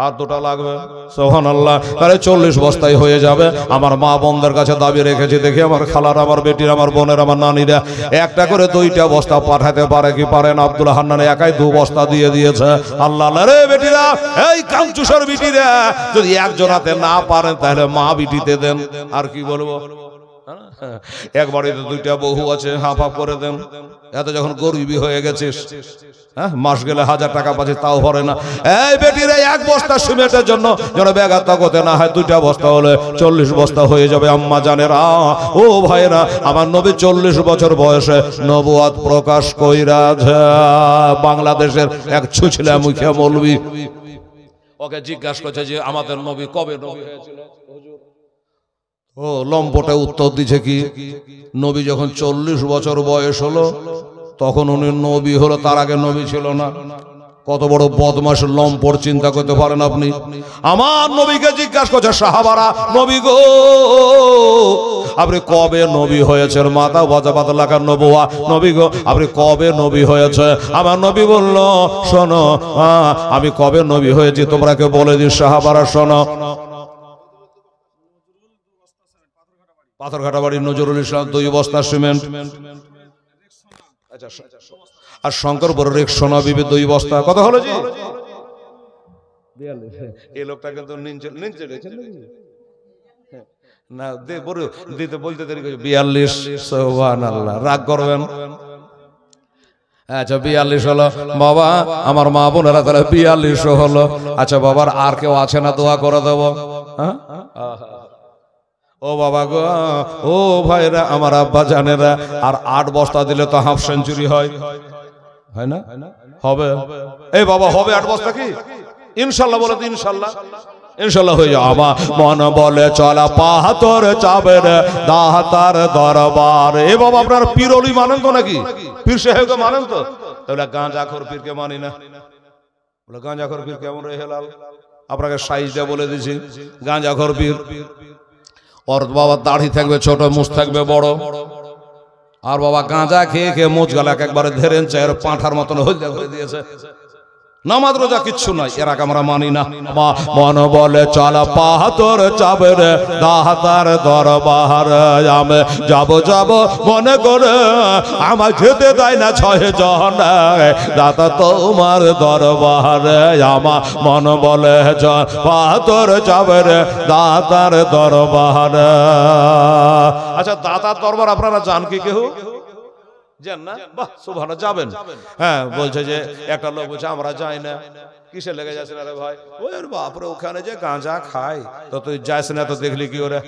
আর 2টা লাগবে। সুবহানাল্লাহ। তাহলে 40 বস্তাই হয়ে যাবে। আমার মা বোনদের কাছে দাবি রেখেছি, দেখি আমার খালার, আমার বেটির, আমার বোনের, আমার নানিরা একটা করে 2টা বস্তা পাঠাতে পারে কি পারে না? আব্দুল হান্নান একাই 2 বস্তা দিয়ে দিয়েছে। আল্লাহ রে বেটিরা, এই কামচুষার বেটিরা, যদি একজনাতে না পারেন তাহলে মা বিটিতে দেন। আর কি বলবো, এক বাড়িতে 2টা বহু আছে, হাফ হাফ করে দেন। এত যখন গরিবি হয়ে গেছিস, হ্যাঁ, মাস গেলে 1000 টাকা পাচ্ছি, তাও ভরে না। এই বেটির 1 বস্তা সিমেন্টের জন্য যেন ব্যাঘাত করতে না হয়, 2টা বস্তা হলে 40 বস্তা হয়ে যাবে। আম্মা জানেরা, ও ভাইরা, আমার নবী 40 বছর বয়সে নবুয়াত প্রকাশ কইরাছে। বাংলাদেশের এক ছুছলা মুখিয়া মৌলবি ওকে জিজ্ঞাসা করছে যে আমাদের নবী কবে নবী হয়েছিল? ও লম্পটে উত্তর দিছে কি, নবী যখন 40 বছর বয়স হলো তখন উনি নবী হলো, তার আগে নবী ছিল না। কত বড় বদমাশ লম্পট, চিন্তা করতে পারেন আপনি? আমার নবীকে জিজ্ঞাসা করছে সাহাবারা, নবী গো আপনি কবে নবী হয়েছেন? মাতা ওয়াজাবাত লাকা নবুয়া, নবী গো আপনি কবে নবী হয়েছে? আমার নবী বলল, শোনো আমি কবে নবী হয়েছি তোমরা কে বলে দিই। সাহাবারা শোনো, পাথরঘাটা বাড়ি নজরুল ইসলাম 2 বস্তা সিমেন্ট। আচ্ছা, আর শঙ্করপুর রেক সোনা বিবি 2 বস্তা। কত হলো জি? 42। এই লোকটা কিন্তু না দিতে বলতে দেরি করে 42। সুবহানাল্লাহ। রাগ করবেন? আচ্ছা 42 হলো বাবা। আমার মা বোনেরা তাহলে 42 হলো। আচ্ছা বাবার আর কেউ আছে না দোয়া করে দেবো? হ্যাঁ, ও বাবা গো, ও ভাইরা, আমার আব্বা জানেরা, আর 8 বস্তা দিলে তো হাফ সেঞ্চুরি হয়, হয় না? হবে। এই বাবা হবে 8 বস্তা কি? ইনশাল্লাহ বলে তো, ইনশাল্লাহ। ইনশাআল্লাহ হয়ে যাবে। আমার মন বলে চলা পাহাতর চাবের দাতার দরবার। এ বাবা আপনার পীর ওলি মানেন তো নাকি? পীর সাহেবকে মানেন তো? তাহলে গাঁজাখোর পীরকে মানি না। বলে গাঁজাখোর পীর কেমন রে হেলাল? আপনাকে সাইজটা বলে দিছি। গাঁজাখোর পীর ওর বাবা দাড়ি থাকবে ছোট, মুছ থাকবে বড়, আর বাবা গাঁজা খেয়ে খেয়ে মুছ গালাকে একবারে ধরেন চায়ের পাঁঠার মতন হলদা করে দিয়েছে। নামাজ রোজা কিচ্ছু নাই, এর আগে আমরা মানি না। মন বলে চলা পাহাতর চাবের দাতার দরবার। আমি যাব যাব মনে করে আমার যেতে দেয় না ছয় জন দাতা তোমার দরবারে। আমার মন বলে চল পাহাতর চাবের দাতার দরবার। আচ্ছা, দাতার দরবার আপনারা জান কি কেউ? জান না? বাহ, সুবহানাল্লাহ, যাবেন। হ্যাঁ, বলছে যে একটা লোক বলছে আমরা যাই না। কিসে লেগে যাচ্ছে না রে ভাই? ওর বাপরে, ওখানে যে গাঁজা খায় তো তুই যাইস না, তো দেখলি কি ওরে?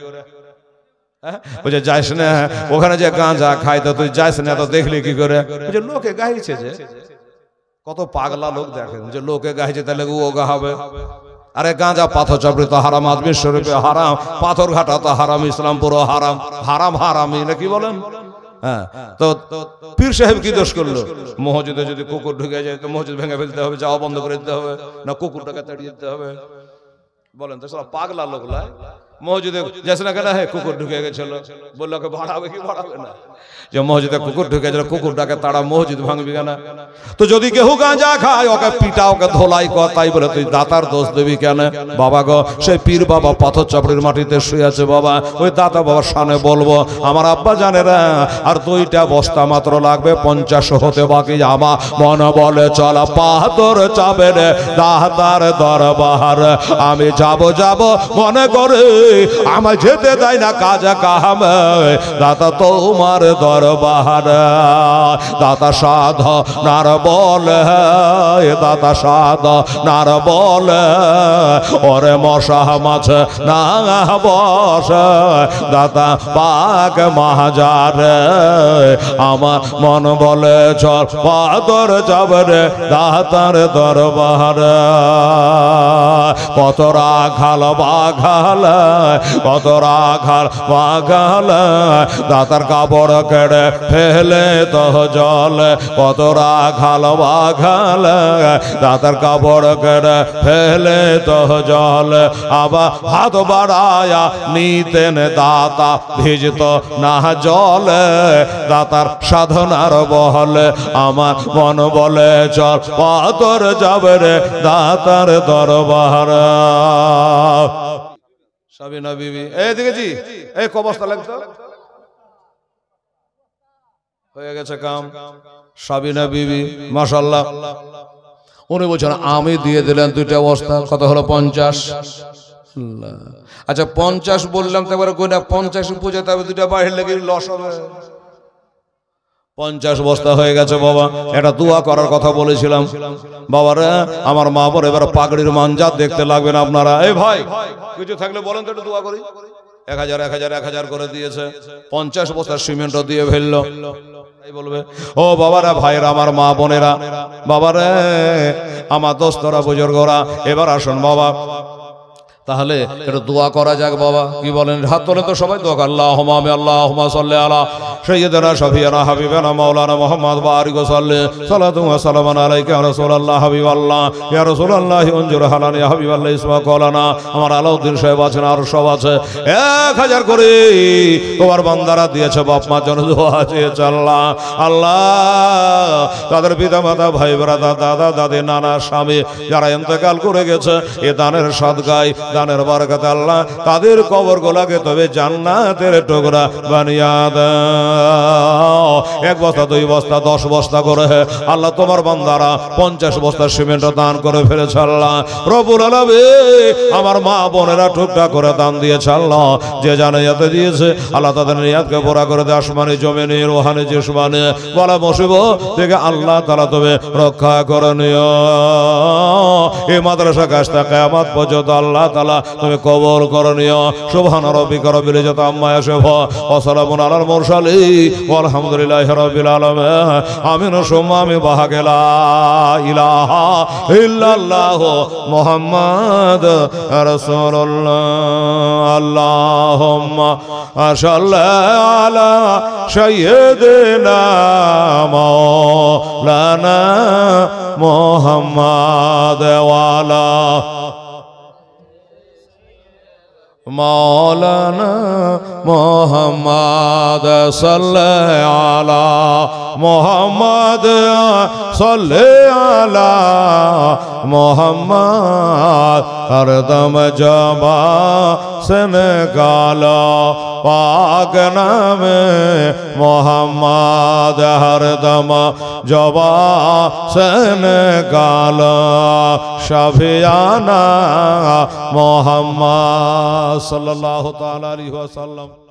বলছে যাইস না, ওখানে যে গাঁজা খায় তো তুই যাইস না, তো দেখলি কি করে? বলছে লোকে গাইছে, যে কত পাগলা লোক দেখেন, যে লোকে গাইছে তাহলে ও গাহাবে। আরে গাঁজা পাথর চাপড়ি তো হারাম, আজমির শরীফে হারাম, পাথর ঘাটা তো হারাম, ইসলামপুরও হারাম। হারাম হারামি না কি বলেন? হ্যাঁ, তো পীর সাহেব কি দোষ করলো? মসজিদে যদি কুকুর ঢুকে যায় তো মসজিদ ভেঙে ফেলতে হবে, যাওয়া বন্ধ করে দিতে হবে, না কুকুরটাকে তাড়িয়ে দিতে হবে? বলেন তো, সব পাগলা লোক লাই। মসজিদে যাচ্ছে না কেন? হ্যাঁ, কুকুর ঢুকে গেছিল, বললো ওকে ভাড়াবে কি ভাড়াবে না? যে মসজিদে কুকুর ঢুকে গেছিল, কুকুরটাকে তাড়া, মসজিদ ভাঙবি কেন? তো যদি কেউ গাঁজা খায় ওকে পিটা, ওকে ধোলাই কর, তাই বলে তুই দাতার দোষ দেবি কেন? বাবা গো, সেই পীর বাবা পাথর চাপড়ির মাটিতে শুয়ে আছে বাবা, ওই দাতা বাবার সামনে বলবো আমার আব্বা জানেরা আর 2টা বস্তা মাত্র লাগবে, 50 হতে বাকি। আমা মন বলে চলা পাথর চাপের দাতার দরবার। আমি যাব যাব মনে করে আমার যেতে দেয় না কাজ কাম দাতা তোমার দরবার। দাতা সাধ নার বলে, দাতা সাধ নার বলে ওরে মশা মাছ না বস দাতা পাক মাহাজার। আমার মন বলে চল পাথর যাবে দাতার দরবার। কত রাখাল বাঘাল, কত রাখাল বাঘাল দাতার কাপড় কেড়ে ফেলে তো জল। কত রাখাল বাঘাল দাতার কাপড় কেড়ে ফেলে তো জল। আবার হাত বাড়ায়া নিতেন দাতা, ভিজত না জল দাতার সাধনার বহলে। আমার মন বলে চল পাথর যাবে রে দাতার দরবার। সাবিনা বিবি, এই দেখেছি, এই কবস্তা লাগতো হয়ে গেছে কাম। সাবিনা বিবি মাশাআল্লাহ, উনি বলছেন আমি দিয়ে দিলেন 2টা বস্তা, কত হলো? 50। আচ্ছা 50 বললাম তো একবার গোনা 50 পূজাতে হবে, 2টা বাইরে লেগে লস হবে। 50 বস্তা হয়ে গেছে বাবা। এটা দোয়া করার কথা বলেছিলাম বাবারা, আমার মা বলে এবার পাগড়ির মানজাত দেখতে লাগবেন আপনারা। এই ভাই কিছু থাকলে বলেন তো, একটু দোয়া করি। 1000 1000 1000 করে দিয়েছে, 50 বস্তা সিমেন্টও দিয়ে ফেললো। এই বলবে ও বাবারা, ভাইরা, আমার মা বোনেরা, বাবারে, আমার দোস্তরা, বুজুর্গরা, এবার আসুন বাবা, তাহলে একটু দোয়া করা যাক বাবা, কি বলেন? হাত তোলেন তো সবাই, দোয়া। আল্লাহুম্মা আমি আল্লাহুম্মা সাল্লি আলা সাইয়্যিদিনা শাফিয়ানা হাবিবানা মাওলানা মুহাম্মদ বারিক ওয়া সাল্লি সালাতু ওয়া সালামান আলাইকা ইয়া রাসূলুল্লাহ হাবিবাল্লাহ ইয়া রাসূলুল্লাহ উনজুর হালানা ইয়া হাবিবাল্লাহ ইসমা কওলানা। আমার আলাউদ্দিন সাহেব আছেন, আর সব আছে। 1000 করে তোমার বান্দারা দিয়েছে, বাপ মার জন্য দোয়া চেয়েছে। আল্লাহ আল্লাহ তাদের পিতা মাতা, ভাই ব্রাদার, দাদা দাদি, নানা, স্বামী যারা ইন্তেকাল করে গেছে, এ দানের সদকায়, দানের বরকতে আল্লাহ তাদের কবর গোলাকে তবে জান্নাতের টুকরা বানিয়ে দাও। 1 বস্তা 2 বস্তা 10 বস্তা করে আল্লাহ তোমার বান্দারা 50 বস্তা সিমেন্ট দান করে ফেলেছে। আল্লাহ রব্বুল আলামিন আমার মা বোনেরা টুকটাক করে দান দিয়েছে। আল্লাহ যে জানে যাতে দিয়েছে আল্লাহ তাদের নিয়াতকে পুরা করে দেয়। আসমানি জমিনে রুহানি জিসমানি বলা মুসিবত থেকে আল্লাহ তাআলা তবে রক্ষা করে নিও। এই মাদ্রাসা কাজটা কিয়ামত পর্যন্ত আল্লাহ তাআলা তুমি কবুল করে নিও। সুবহানা রাব্বিকা রাব্বিল ইজ্জাতি আম্মা ইয়াসিফুন ওয়া সালামুন আলাল মুরসালিন ওয়ালহামদুলিল্লাহি রাব্বিল আলামিন। আমিন সুম্মা আমিন। বাহাকে লা ইলাহা ইল্লাল্লাহু মুহাম্মাদ রাসূলুল্লাহ। আল্লাহুম্মা সাল্লি আলা সাইয়্যিদিনা মাওলানা মুহাম্মাদ ওয়া আলা মাওলানা মুহাম্মাদ সাল্লি আলা মুহাম্মাদ সাল্লি আলা মুহাম্মাদ হরদম জবা से निकालो पाक नामे मोहम्मद हरदम जबा से निकालो शफियाना मोहम्मद सल्लल्लाहु तआला अलैहि वसल्लम।